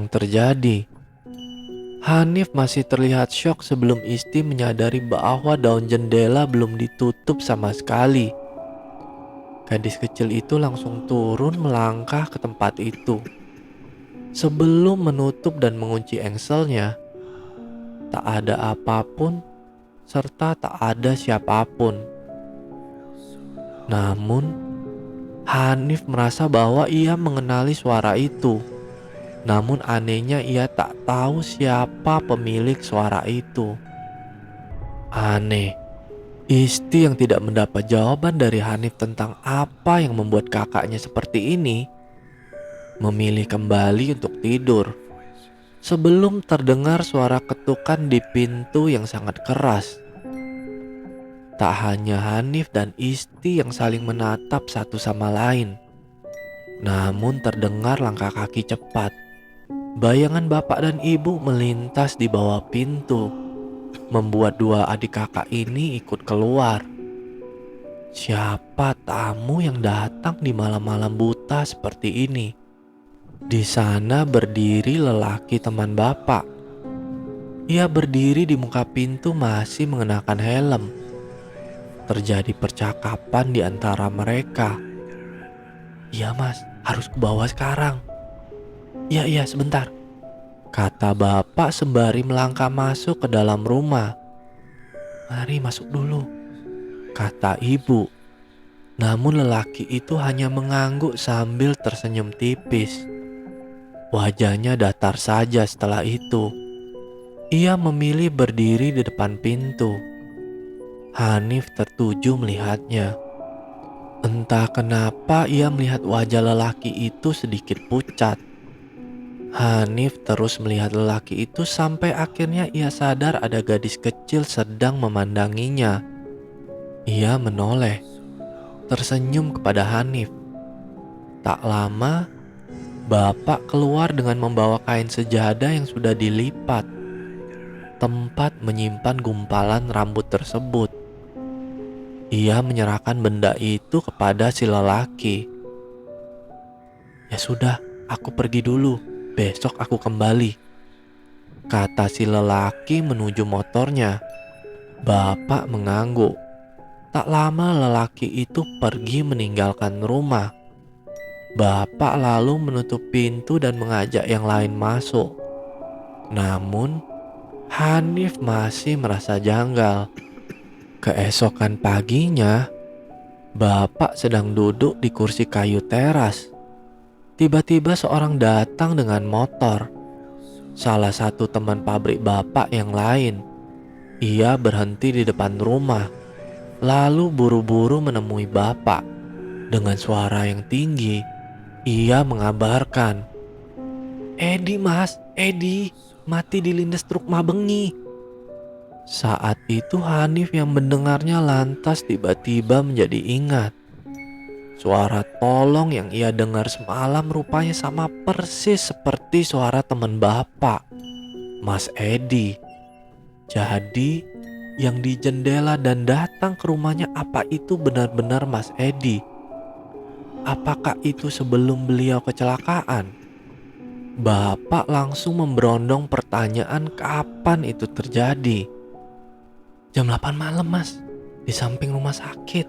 terjadi. Hanif masih terlihat syok sebelum Isti menyadari bahwa daun jendela belum ditutup sama sekali. Gadis kecil itu langsung turun melangkah ke tempat itu. Sebelum menutup dan mengunci engselnya, tak ada apapun serta tak ada siapapun. Namun, Hanif merasa bahwa ia mengenali suara itu. Namun anehnya ia tak tahu siapa pemilik suara itu. Aneh, Isti yang tidak mendapat jawaban dari Hanif tentang apa yang membuat kakaknya seperti ini, memilih kembali untuk tidur. Sebelum terdengar suara ketukan di pintu yang sangat keras. Tak hanya Hanif dan Isti yang saling menatap satu sama lain, namun terdengar langkah kaki cepat. Bayangan bapak dan ibu melintas di bawah pintu, membuat dua adik kakak ini ikut keluar. Siapa tamu yang datang di malam-malam buta seperti ini? Di sana berdiri lelaki teman bapak. Ia berdiri di muka pintu masih mengenakan helm. Terjadi percakapan di antara mereka. "Iya mas, harus ke bawah sekarang." Iya sebentar," kata bapak sembari melangkah masuk ke dalam rumah. "Mari masuk dulu," kata ibu. Namun lelaki itu hanya mengangguk sambil tersenyum tipis. Wajahnya datar saja setelah itu. Ia memilih berdiri di depan pintu. Hanif tertuju melihatnya. Entah kenapa ia melihat wajah lelaki itu sedikit pucat. Hanif terus melihat lelaki itu sampai akhirnya ia sadar ada gadis kecil sedang memandanginya. Ia menoleh, tersenyum kepada Hanif. Tak lama, bapak keluar dengan membawa kain sejadah yang sudah dilipat. Tempat menyimpan gumpalan rambut tersebut. Ia menyerahkan benda itu kepada si lelaki. "Ya sudah, aku pergi dulu. Besok aku kembali," kata si lelaki menuju motornya. Bapak mengangguk. Tak lama lelaki itu pergi meninggalkan rumah. Bapak lalu menutup pintu dan mengajak yang lain masuk. Namun, Hanif masih merasa janggal. Keesokan paginya, bapak sedang duduk di kursi kayu teras. Tiba-tiba seorang datang dengan motor. Salah satu teman pabrik bapak yang lain. Ia berhenti di depan rumah, lalu buru-buru menemui bapak. Dengan suara yang tinggi, ia mengabarkan, "Edi mas, Edi, mati dilindas truk mabengi." Saat itu Hanif yang mendengarnya lantas tiba-tiba menjadi ingat. Suara tolong yang ia dengar semalam rupanya sama persis seperti suara teman bapak, Mas Edi. Jadi, yang di jendela dan datang ke rumahnya apa itu benar-benar Mas Edi? Apakah itu sebelum beliau kecelakaan? Bapak langsung memberondong pertanyaan kapan itu terjadi. "Jam 8 malam mas, di samping rumah sakit.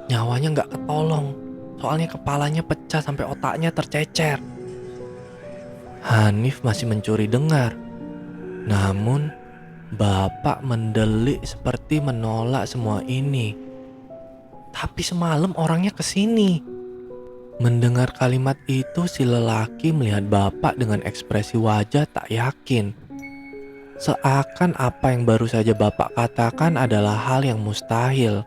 Nyawanya gak ketolong, soalnya kepalanya pecah sampai otaknya tercecer." Hanif masih mencuri dengar. Namun, bapak mendelik seperti menolak semua ini. "Tapi semalam orangnya kesini." Mendengar kalimat itu, si lelaki melihat bapak dengan ekspresi wajah tak yakin. Seakan apa yang baru saja bapak katakan adalah hal yang mustahil.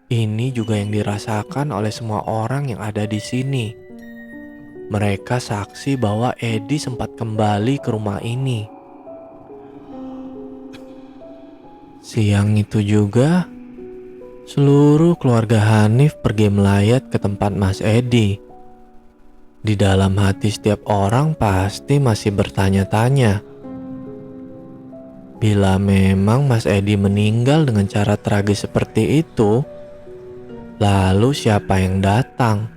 Ini juga yang dirasakan oleh semua orang yang ada di sini. Mereka saksi bahwa Edi sempat kembali ke rumah ini. Siang itu juga, seluruh keluarga Hanif pergi melayat ke tempat Mas Edi. Di dalam hati setiap orang pasti masih bertanya-tanya, bila memang Mas Edi meninggal dengan cara tragis seperti itu, lalu siapa yang datang?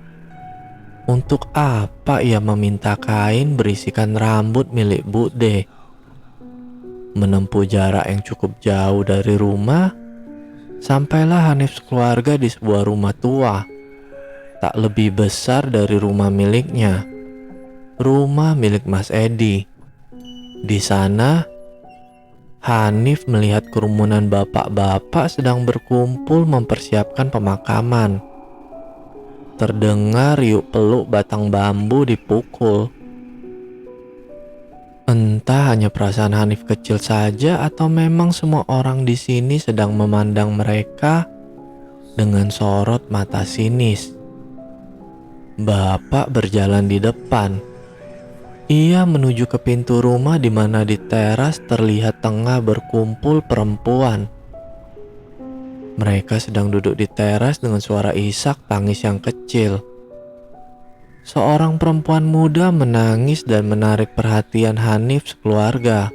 Untuk apa ia meminta kain berisikan rambut milik Bude? Menempuh jarak yang cukup jauh dari rumah, sampailah Hanif sekeluarga di sebuah rumah tua, tak lebih besar dari rumah miliknya, rumah milik Mas Edi. Di sana, Hanif melihat kerumunan bapak-bapak sedang berkumpul mempersiapkan pemakaman. terdengar riuh peluk batang bambu dipukul. Entah hanya perasaan Hanif kecil saja atau memang semua orang di sini sedang memandang mereka dengan sorot mata sinis. Bapak berjalan di depan. Ia menuju ke pintu rumah di mana di teras terlihat tengah berkumpul perempuan. Mereka sedang duduk di teras dengan suara isak tangis yang kecil. Seorang perempuan muda menangis dan menarik perhatian Hanif sekeluarga.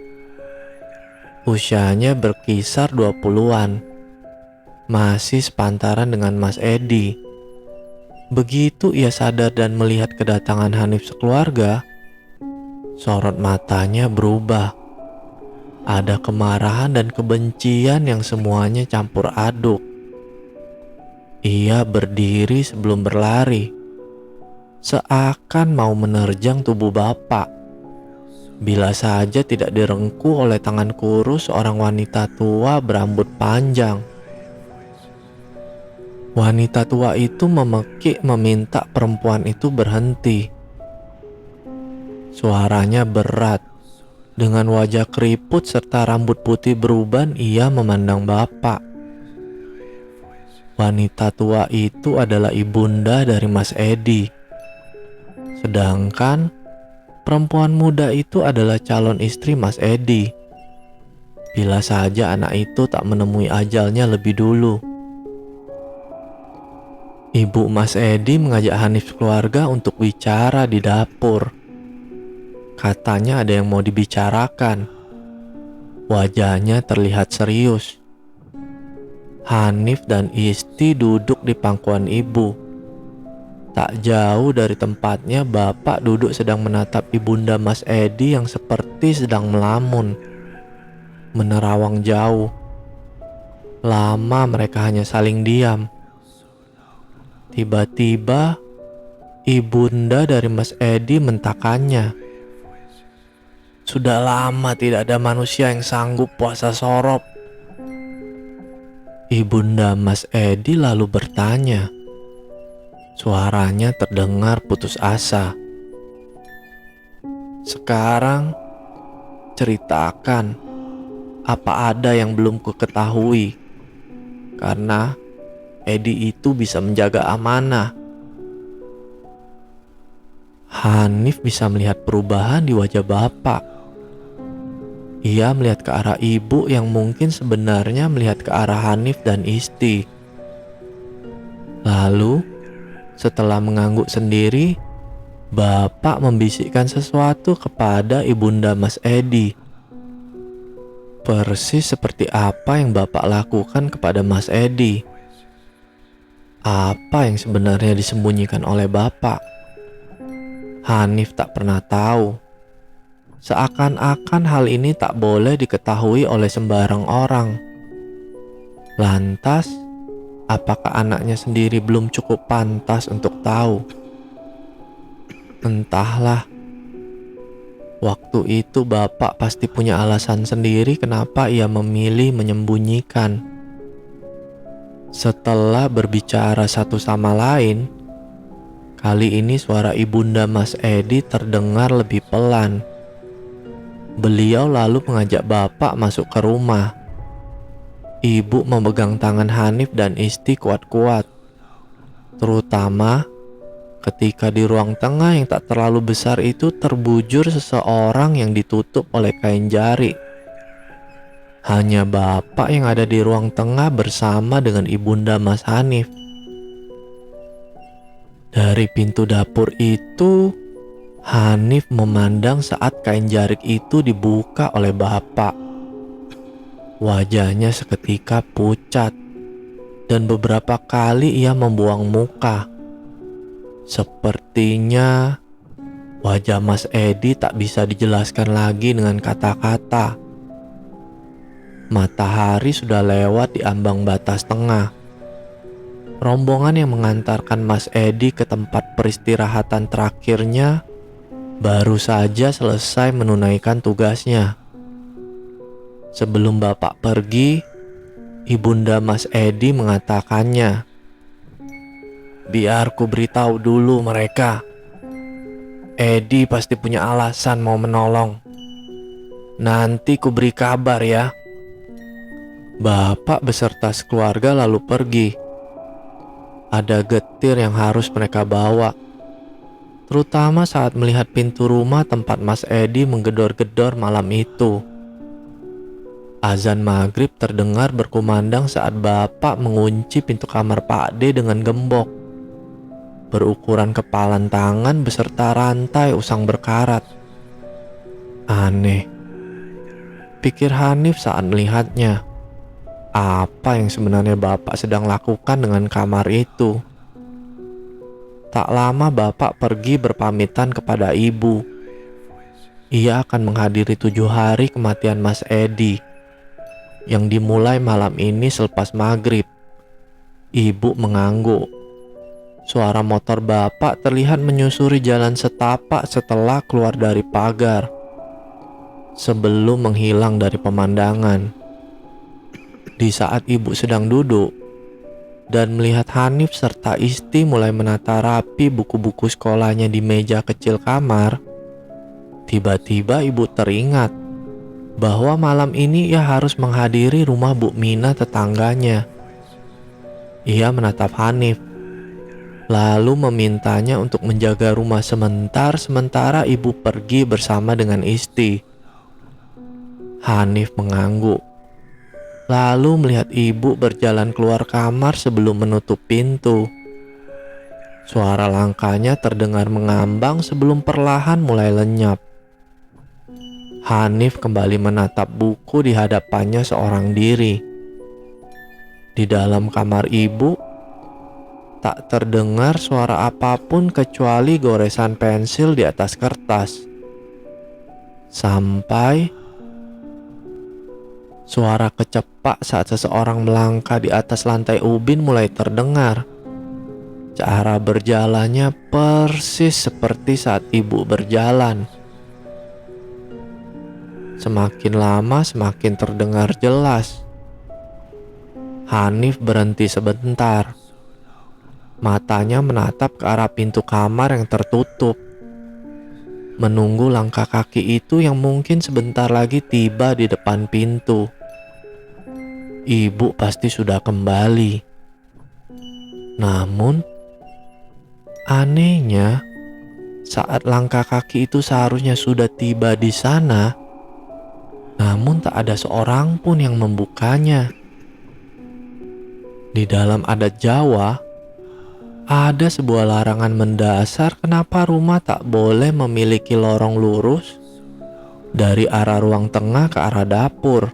Usianya berkisar 20-an. Masih sepantaran dengan Mas Edi. Begitu ia sadar dan melihat kedatangan Hanif sekeluarga, sorot matanya berubah. Ada kemarahan dan kebencian yang semuanya campur aduk. Ia berdiri sebelum berlari, seakan mau menerjang tubuh bapak. Bila saja tidak direngkuh oleh tangan kurus seorang wanita tua berambut panjang. Wanita tua itu memekik meminta perempuan itu berhenti. Suaranya berat. Dengan wajah keriput serta rambut putih beruban, ia memandang bapak. Wanita tua itu adalah ibunda dari Mas Edi. Sedangkan perempuan muda itu adalah calon istri Mas Edi. Bila saja anak itu tak menemui ajalnya lebih dulu. Ibu Mas Edi mengajak Hanif keluarga untuk bicara di dapur. Katanya ada yang mau dibicarakan. Wajahnya terlihat serius. Hanif dan Isti duduk di pangkuan ibu. Tak jauh dari tempatnya, bapak duduk sedang menatap ibunda Mas Edi yang seperti sedang melamun, menerawang jauh. Lama mereka hanya saling diam. Tiba-tiba, ibunda dari Mas Edi mentakannya. Sudah lama tidak ada manusia yang sanggup puasa sorop. Ibunda Mas Edi lalu bertanya. Suaranya terdengar putus asa. Sekarang, ceritakan apa ada yang belum ku ketahui. Karena Edi itu bisa menjaga amanah. Hanif bisa melihat perubahan di wajah bapak. Ia melihat ke arah ibu yang mungkin sebenarnya melihat ke arah Hanif dan Isti. Lalu, setelah mengangguk sendiri, bapak membisikkan sesuatu kepada ibunda Mas Edi. Persis seperti apa yang bapak lakukan kepada Mas Edi. Apa yang sebenarnya disembunyikan oleh bapak? Hanif tak pernah tahu. Seakan-akan hal ini tak boleh diketahui oleh sembarang orang. Lantas, apakah anaknya sendiri belum cukup pantas untuk tahu? Entahlah. Waktu itu bapak pasti punya alasan sendiri kenapa ia memilih menyembunyikan. Setelah berbicara satu sama lain, kali ini suara ibunda Mas Edi terdengar lebih pelan. Beliau lalu mengajak bapak masuk ke rumah. Ibu memegang tangan Hanif dan Isti kuat-kuat. Terutama ketika di ruang tengah yang tak terlalu besar itu terbujur seseorang yang ditutup oleh kain jari. Hanya bapak yang ada di ruang tengah bersama dengan ibunda Mas Hanif. Dari pintu dapur itu, Hanif memandang saat kain jarik itu dibuka oleh bapak. Wajahnya seketika pucat, dan beberapa kali ia membuang muka. Sepertinya wajah Mas Edi tak bisa dijelaskan lagi dengan kata-kata. Matahari sudah lewat di ambang batas tengah. Rombongan yang mengantarkan Mas Edi ke tempat peristirahatan terakhirnya baru saja selesai menunaikan tugasnya. Sebelum bapak pergi, ibunda Mas Edi mengatakannya, Biar ku beritahu dulu mereka. Edi pasti punya alasan mau menolong. Nanti ku beri kabar ya. Bapak beserta sekeluarga lalu pergi. Ada getir yang harus mereka bawa, terutama saat melihat pintu rumah tempat Mas Edi menggedor-gedor malam itu. Azan maghrib terdengar berkumandang saat bapak mengunci pintu kamar Pak D dengan gembok berukuran kepalan tangan beserta rantai usang berkarat. Aneh, pikir Hanif saat melihatnya. Apa yang sebenarnya bapak sedang lakukan dengan kamar itu? Tak lama bapak pergi berpamitan kepada ibu. Ia akan menghadiri 7 hari kematian Mas Edi yang dimulai malam ini selepas maghrib. Ibu mengangguk. Suara motor bapak terlihat menyusuri jalan setapak setelah keluar dari pagar, sebelum menghilang dari pemandangan. Di saat ibu sedang duduk dan melihat Hanif serta Isti mulai menata rapi buku-buku sekolahnya di meja kecil kamar, tiba-tiba ibu teringat bahwa malam ini ia harus menghadiri rumah Bu Mina tetangganya. Ia menatap Hanif, lalu memintanya untuk menjaga rumah sementara ibu pergi bersama dengan Isti. Hanif mengangguk, lalu melihat ibu berjalan keluar kamar sebelum menutup pintu. Suara langkahnya terdengar mengambang sebelum perlahan mulai lenyap. Hanif kembali menatap buku di hadapannya seorang diri. Di dalam kamar ibu, tak terdengar suara apapun kecuali goresan pensil di atas kertas. Sampai suara kecepak saat seseorang melangkah di atas lantai ubin mulai terdengar. Cara berjalannya persis seperti saat ibu berjalan. Semakin lama semakin terdengar jelas. Hanif berhenti sebentar. Matanya menatap ke arah pintu kamar yang tertutup, menunggu langkah kaki itu yang mungkin sebentar lagi tiba di depan pintu. Ibu pasti sudah kembali. Namun, anehnya, saat langkah kaki itu seharusnya sudah tiba di sana, namun tak ada seorang pun yang membukanya. Di dalam adat Jawa, ada sebuah larangan mendasar kenapa rumah tak boleh memiliki lorong lurus dari arah ruang tengah ke arah dapur.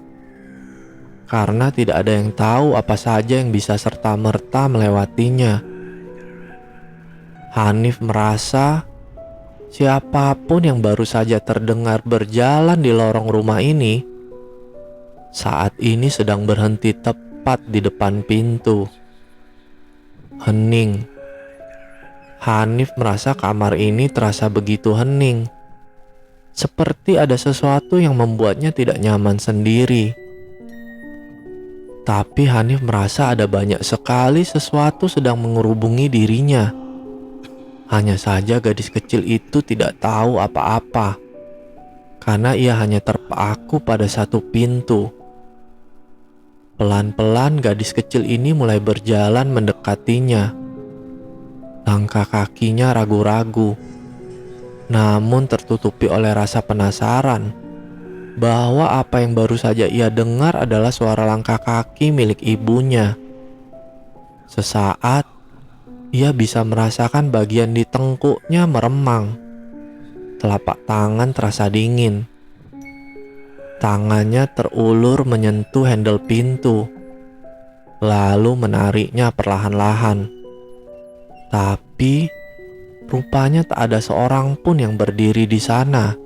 Karena tidak ada yang tahu apa saja yang bisa serta-merta melewatinya. Hanif merasa siapapun yang baru saja terdengar berjalan di lorong rumah ini saat ini sedang berhenti tepat di depan pintu. Hening. Hanif merasa kamar ini terasa begitu hening, seperti ada sesuatu yang membuatnya tidak nyaman sendiri. Tapi Hanif merasa ada banyak sekali sesuatu sedang mengerubungi dirinya. Hanya saja gadis kecil itu tidak tahu apa-apa, karena ia hanya terpaku pada satu pintu. Pelan-pelan gadis kecil ini mulai berjalan mendekatinya. Langkah kakinya ragu-ragu, namun tertutupi oleh rasa penasaran bahwa apa yang baru saja ia dengar adalah suara langkah kaki milik ibunya. Sesaat, ia bisa merasakan bagian di tengkuknya meremang. Telapak tangan terasa dingin. Tangannya terulur menyentuh handle pintu, lalu menariknya perlahan-lahan. Tapi rupanya tak ada seorang pun yang berdiri di sana.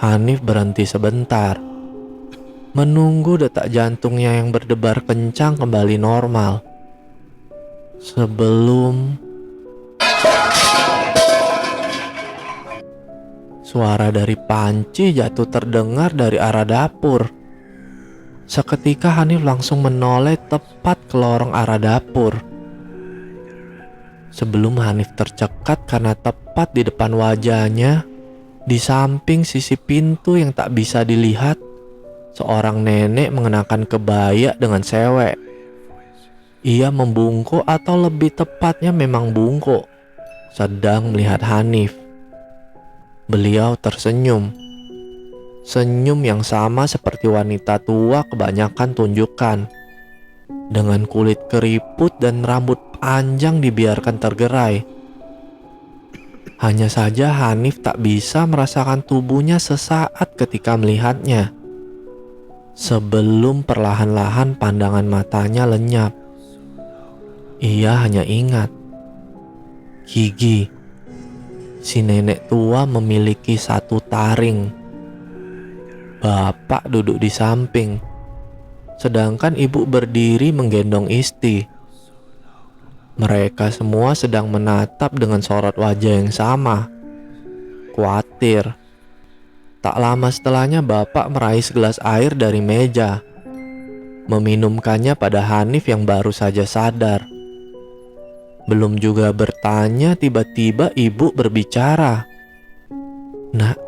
Hanif berhenti sebentar, menunggu detak jantungnya yang berdebar kencang kembali normal. Sebelum suara dari panci jatuh terdengar dari arah dapur. Seketika Hanif langsung menoleh tepat ke lorong arah dapur. Sebelum Hanif tercekat karena tepat di depan wajahnya, di samping sisi pintu yang tak bisa dilihat, seorang nenek mengenakan kebaya dengan sewek. Ia membungkuk atau lebih tepatnya memang bungkuk, sedang melihat Hanif. Beliau tersenyum. Senyum yang sama seperti wanita tua kebanyakan tunjukkan. Dengan kulit keriput dan rambut panjang dibiarkan tergerai. Hanya saja Hanif tak bisa merasakan tubuhnya sesaat ketika melihatnya. Sebelum perlahan-lahan pandangan matanya lenyap. Ia hanya ingat, gigi si nenek tua memiliki satu taring. Bapak duduk di samping, sedangkan ibu berdiri menggendong Isti. Mereka semua sedang menatap dengan sorot wajah yang sama, khawatir. Tak lama setelahnya bapak meraih segelas air dari meja, meminumkannya pada Hanif yang baru saja sadar. Belum juga bertanya, tiba-tiba ibu berbicara. "Nak,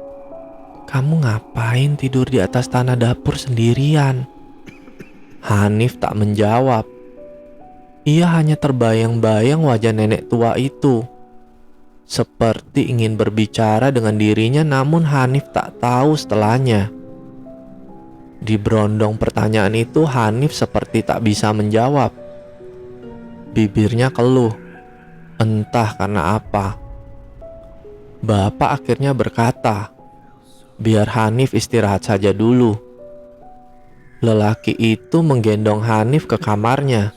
kamu ngapain tidur di atas tanah dapur sendirian?" Hanif tak menjawab. Ia hanya terbayang-bayang wajah nenek tua itu. Seperti ingin berbicara dengan dirinya, namun Hanif tak tahu setelahnya. Di berondong pertanyaan itu, Hanif seperti tak bisa menjawab. Bibirnya keluh, entah karena apa. Bapak akhirnya berkata, biar Hanif istirahat saja dulu. Lelaki itu menggendong Hanif ke kamarnya.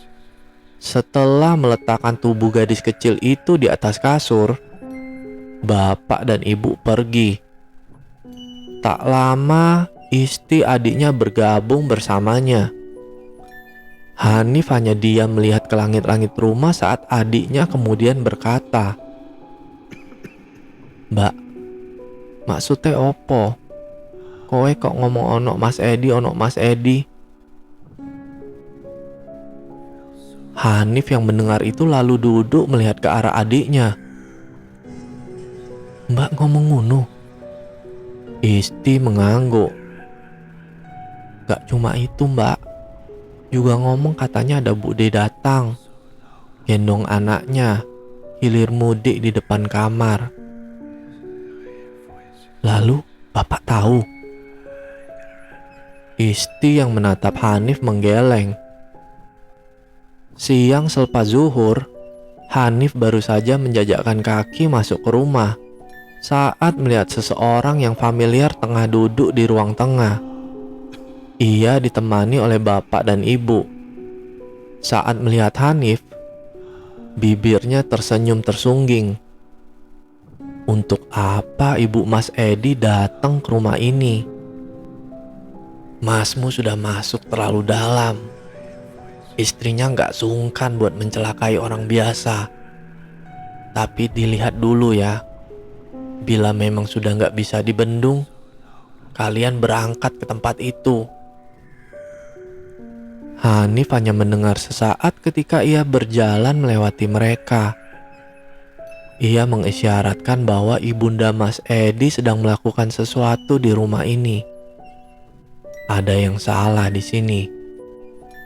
Setelah meletakkan tubuh gadis kecil itu di atas kasur, bapak dan ibu pergi. Tak lama, Isti adiknya bergabung bersamanya. Hanif hanya diam melihat ke langit-langit rumah saat adiknya kemudian berkata, "Mbak, maksudnya opo? Kowe kok ngomong ono Mas Edi? Hanif yang mendengar itu lalu duduk melihat ke arah adiknya. "Mbak ngomong ngono?" Isti mengangguk. "Gak cuma itu, Mbak. Juga ngomong katanya ada Bude datang, gendong anaknya, hilir mudik di depan kamar." "Lalu Bapak tahu?" Isti yang menatap Hanif menggeleng. Siang selepas zuhur, Hanif baru saja menjajakkan kaki masuk ke rumah saat melihat seseorang yang familiar tengah duduk di ruang tengah. Ia ditemani oleh bapak dan ibu. Saat melihat Hanif, bibirnya tersenyum tersungging. Untuk apa ibu Mas Edi datang ke rumah ini? "Masmu sudah masuk terlalu dalam. Istrinya gak sungkan buat mencelakai orang biasa. Tapi dilihat dulu ya. Bila memang sudah gak bisa dibendung, kalian berangkat ke tempat itu." Hanif hanya mendengar sesaat ketika ia berjalan melewati mereka. Ia mengisyaratkan bahwa ibunda Mas Edi sedang melakukan sesuatu di rumah ini. Ada yang salah di sini.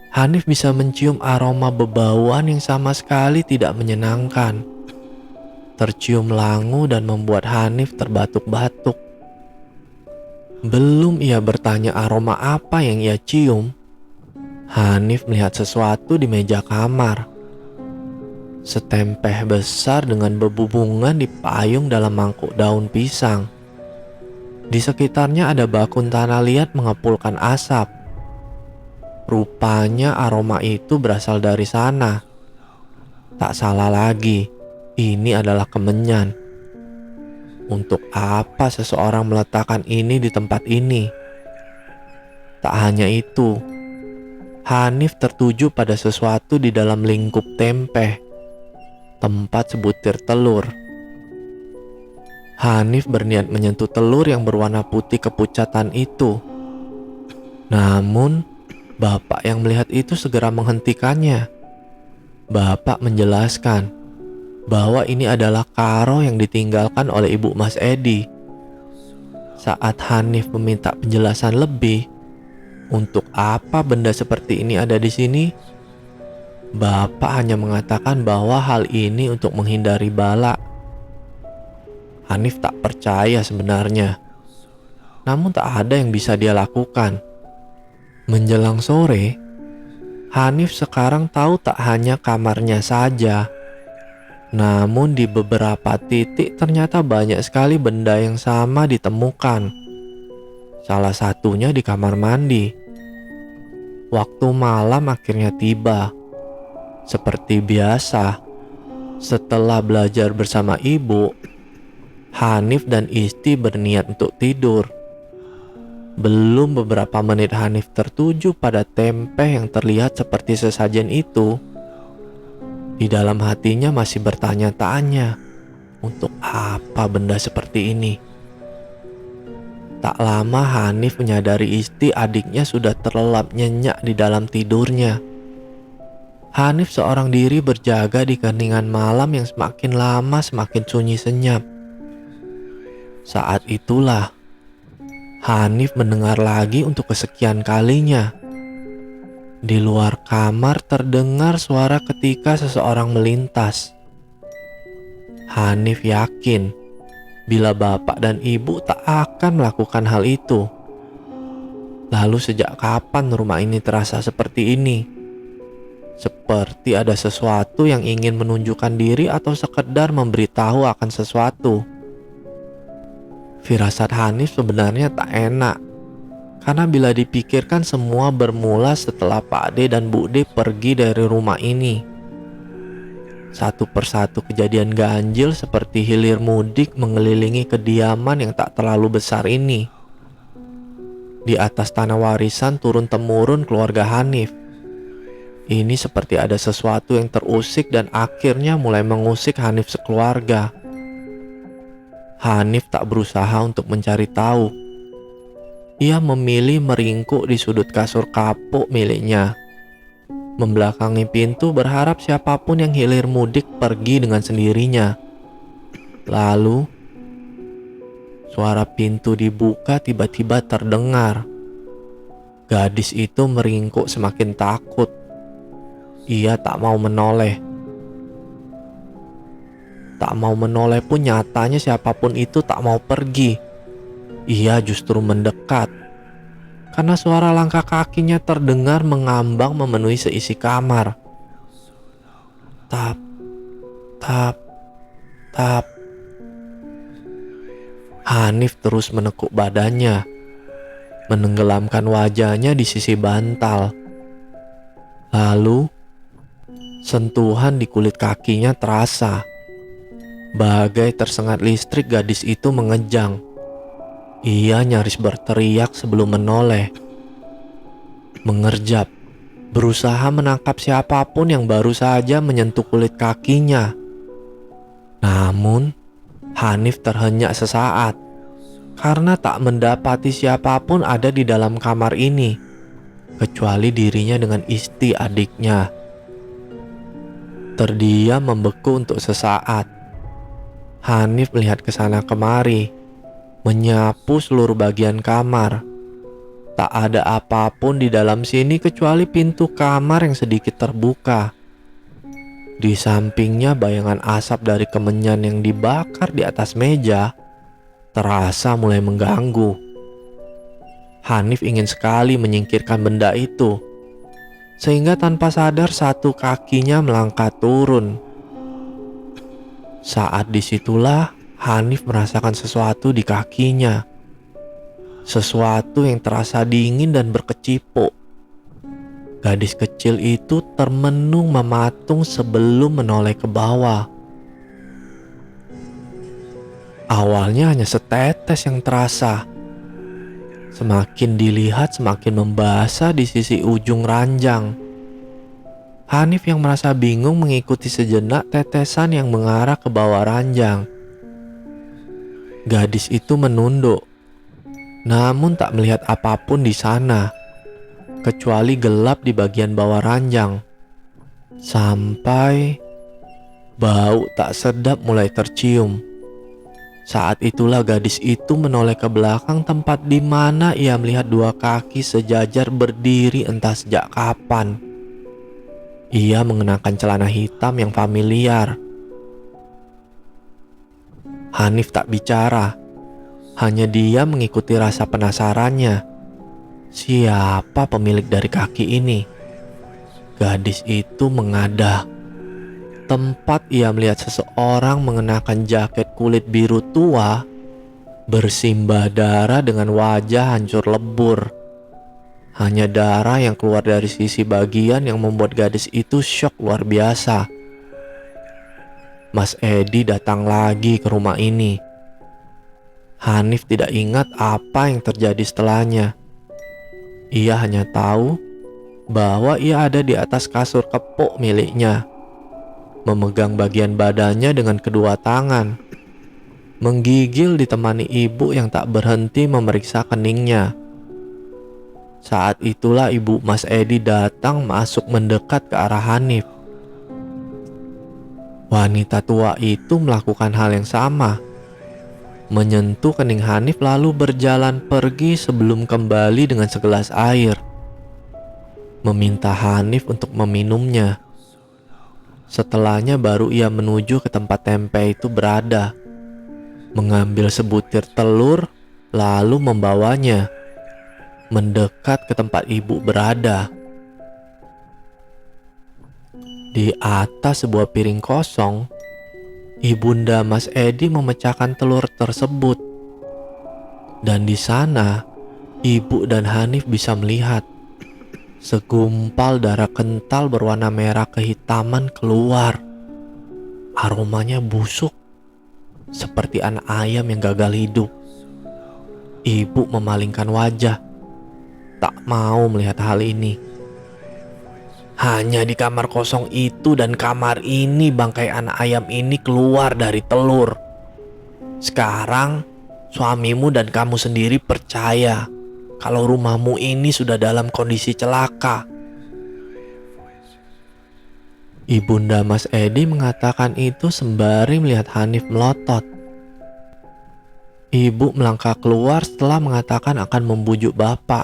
Hanif bisa mencium aroma bebauan yang sama sekali tidak menyenangkan. Tercium langu dan membuat Hanif terbatuk-batuk. Belum ia bertanya aroma apa yang ia cium, Hanif melihat sesuatu di meja kamar. Setempeh besar dengan bebubungan dipayung dalam mangkuk daun pisang. Di sekitarnya ada bakun tanah liat mengepulkan asap. Rupanya aroma itu berasal dari sana. Tak salah lagi, ini adalah kemenyan. Untuk apa seseorang meletakkan ini di tempat ini? Tak hanya itu, Hanif tertuju pada sesuatu di dalam lingkup tempeh, tempat sebutir telur. Hanif berniat menyentuh telur yang berwarna putih kepucatan itu. Namun, bapak yang melihat itu segera menghentikannya. Bapak menjelaskan bahwa ini adalah karo yang ditinggalkan oleh ibu Mas Edi. Saat Hanif meminta penjelasan lebih, untuk apa benda seperti ini ada di sini, Bapak hanya mengatakan bahwa hal ini untuk menghindari bala. Hanif tak percaya sebenarnya, namun tak ada yang bisa dia lakukan. Menjelang sore, Hanif sekarang tahu tak hanya kamarnya saja, namun di beberapa titik ternyata banyak sekali benda yang sama ditemukan. Salah satunya di kamar mandi. Waktu malam akhirnya tiba. Seperti biasa, setelah belajar bersama ibu, Hanif dan Isti berniat untuk tidur. Belum beberapa menit Hanif tertuju pada tempe yang terlihat seperti sesajen itu. Di dalam hatinya masih bertanya-tanya, untuk apa benda seperti ini? Tak lama Hanif menyadari Isti adiknya sudah terlelap nyenyak di dalam tidurnya. Hanif seorang diri berjaga di keheningan malam yang semakin lama semakin sunyi senyap. Saat itulah Hanif mendengar lagi untuk kesekian kalinya. Di luar kamar terdengar suara ketika seseorang melintas. Hanif yakin bila bapak dan ibu tak akan melakukan hal itu. Lalu sejak kapan rumah ini terasa seperti ini? Seperti ada sesuatu yang ingin menunjukkan diri atau sekedar memberitahu akan sesuatu. Firasat Hanif sebenarnya tak enak, karena bila dipikirkan semua bermula setelah Pak D dan Bu D pergi dari rumah ini. Satu persatu kejadian ganjil seperti hilir mudik mengelilingi kediaman yang tak terlalu besar ini. Di atas tanah warisan turun-temurun keluarga Hanif. Ini seperti ada sesuatu yang terusik dan akhirnya mulai mengusik Hanif sekeluarga. Hanif tak berusaha untuk mencari tahu. Ia memilih meringkuk di sudut kasur kapuk miliknya. Membelakangi pintu berharap siapapun yang hilir mudik pergi dengan sendirinya. Lalu, suara pintu dibuka tiba-tiba terdengar. Gadis itu meringkuk semakin takut. Ia tak mau menoleh. Tak mau menoleh pun nyatanya siapapun itu tak mau pergi. Ia justru mendekat. Karena suara langkah kakinya terdengar mengambang memenuhi seisi kamar. Tap, tap, tap. Hanif terus menekuk badannya, menenggelamkan wajahnya di sisi bantal. Lalu, sentuhan di kulit kakinya terasa. Bagai tersengat listrik, gadis itu mengejang. Ia nyaris berteriak sebelum menoleh. Mengerjap, berusaha menangkap siapapun yang baru saja menyentuh kulit kakinya. Namun, Hanif terhenyak sesaat karena tak mendapati siapapun ada di dalam kamar ini, kecuali dirinya dengan Isti adiknya. Terdiam membeku untuk sesaat. Hanif melihat ke sana kemari, menyapu seluruh bagian kamar. Tak ada apapun di dalam sini kecuali pintu kamar yang sedikit terbuka. Di sampingnya bayangan asap dari kemenyan yang dibakar di atas meja terasa mulai mengganggu. Hanif ingin sekali menyingkirkan benda itu, sehingga tanpa sadar satu kakinya melangkah turun. Saat disitulah Hanif merasakan sesuatu di kakinya. Sesuatu yang terasa dingin dan berkecipuk. Gadis kecil itu termenung mematung sebelum menoleh ke bawah. Awalnya hanya setetes yang terasa. Semakin dilihat semakin membasah di sisi ujung ranjang. Hanif yang merasa bingung mengikuti sejenak tetesan yang mengarah ke bawah ranjang. Gadis itu menunduk, namun tak melihat apapun di sana, kecuali gelap di bagian bawah ranjang. Sampai Bau tak sedap mulai tercium. Saat itulah gadis itu menoleh ke belakang tempat di mana ia melihat dua kaki sejajar berdiri entah sejak kapan. Ia mengenakan celana hitam yang familiar. Hanif tak bicara, hanya dia mengikuti rasa penasarannya. Siapa pemilik dari kaki ini? Gadis itu mengadah. Tempat ia melihat seseorang mengenakan jaket kulit biru tua, bersimbah darah dengan wajah hancur lebur. Hanya darah yang keluar dari sisi bagian yang membuat gadis itu syok luar biasa. Mas Edi datang lagi ke rumah ini. Hanif tidak ingat apa yang terjadi setelahnya. Ia hanya tahu bahwa ia ada di atas kasur kepuk miliknya, memegang bagian badannya dengan kedua tangan, menggigil ditemani ibu yang tak berhenti memeriksa keningnya. Saat itulah ibu Mas Edi datang masuk mendekat ke arah Hanif. Wanita tua itu melakukan hal yang sama, menyentuh kening Hanif lalu berjalan pergi sebelum kembali dengan segelas air, meminta Hanif untuk meminumnya. Setelahnya baru ia menuju ke tempat tempe itu berada, mengambil sebutir telur lalu membawanya mendekat ke tempat ibu berada. Di atas sebuah piring kosong, ibunda Mas Edi memecahkan telur tersebut. Dan di sana, ibu dan Hanif bisa melihat segumpal darah kental berwarna merah kehitaman keluar. Aromanya busuk, seperti anak ayam yang gagal hidup. Ibu memalingkan wajah, tak mau melihat hal ini. Hanya di kamar kosong itu dan kamar ini bangkai anak ayam ini keluar dari telur. Sekarang suamimu dan kamu sendiri percaya kalau rumahmu ini sudah dalam kondisi celaka. Ibunda Mas Edi mengatakan itu sembari melihat Hanif melotot. Ibu melangkah keluar setelah mengatakan akan membujuk bapak.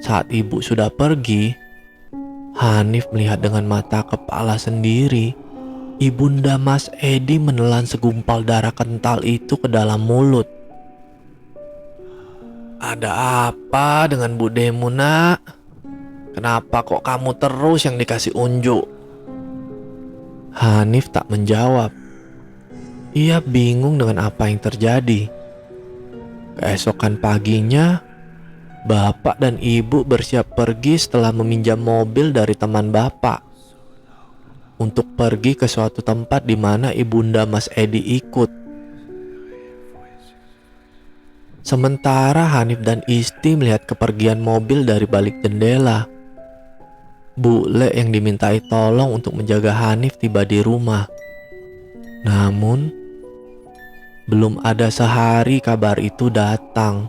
Saat ibu sudah pergi, Hanif melihat dengan mata kepala sendiri. Ibunda Mas Edi menelan segumpal darah kental itu ke dalam mulut. Ada apa dengan budemu, nak? Kenapa kok kamu terus yang dikasih unjuk? Hanif tak menjawab. Ia bingung dengan apa yang terjadi. Keesokan paginya, bapak dan ibu bersiap pergi setelah meminjam mobil dari teman bapak untuk pergi ke suatu tempat di mana ibunda Mas Edi ikut. Sementara Hanif dan Isti melihat kepergian mobil dari balik jendela. Bule yang dimintai tolong untuk menjaga Hanif tiba di rumah. Namun, belum ada sehari kabar itu datang.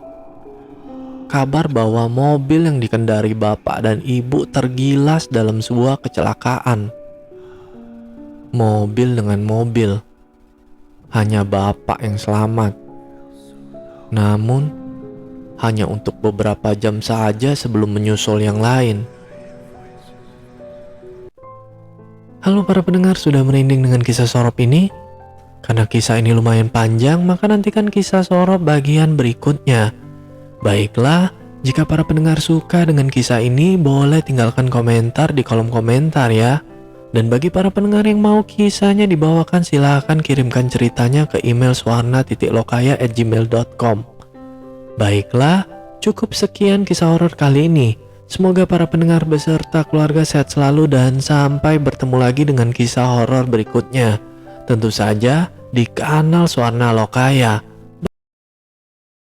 Kabar bahwa mobil yang dikendari bapak dan ibu tergilas dalam sebuah kecelakaan. Mobil dengan mobil. Hanya bapak yang selamat. Namun, hanya untuk beberapa jam saja sebelum menyusul yang lain. Halo para pendengar, sudah merinding dengan kisah sorop ini? Karena kisah ini lumayan panjang, maka nantikan kisah sorop bagian berikutnya. Baiklah, jika para pendengar suka dengan kisah ini, boleh tinggalkan komentar di kolom komentar ya. Dan bagi para pendengar yang mau kisahnya dibawakan, silahkan kirimkan ceritanya ke email suwarna.lokaya@gmail.com. Baiklah, cukup sekian kisah horor kali ini. Semoga para pendengar beserta keluarga sehat selalu dan sampai bertemu lagi dengan kisah horor berikutnya. Tentu saja di kanal Suwarna Lokaya.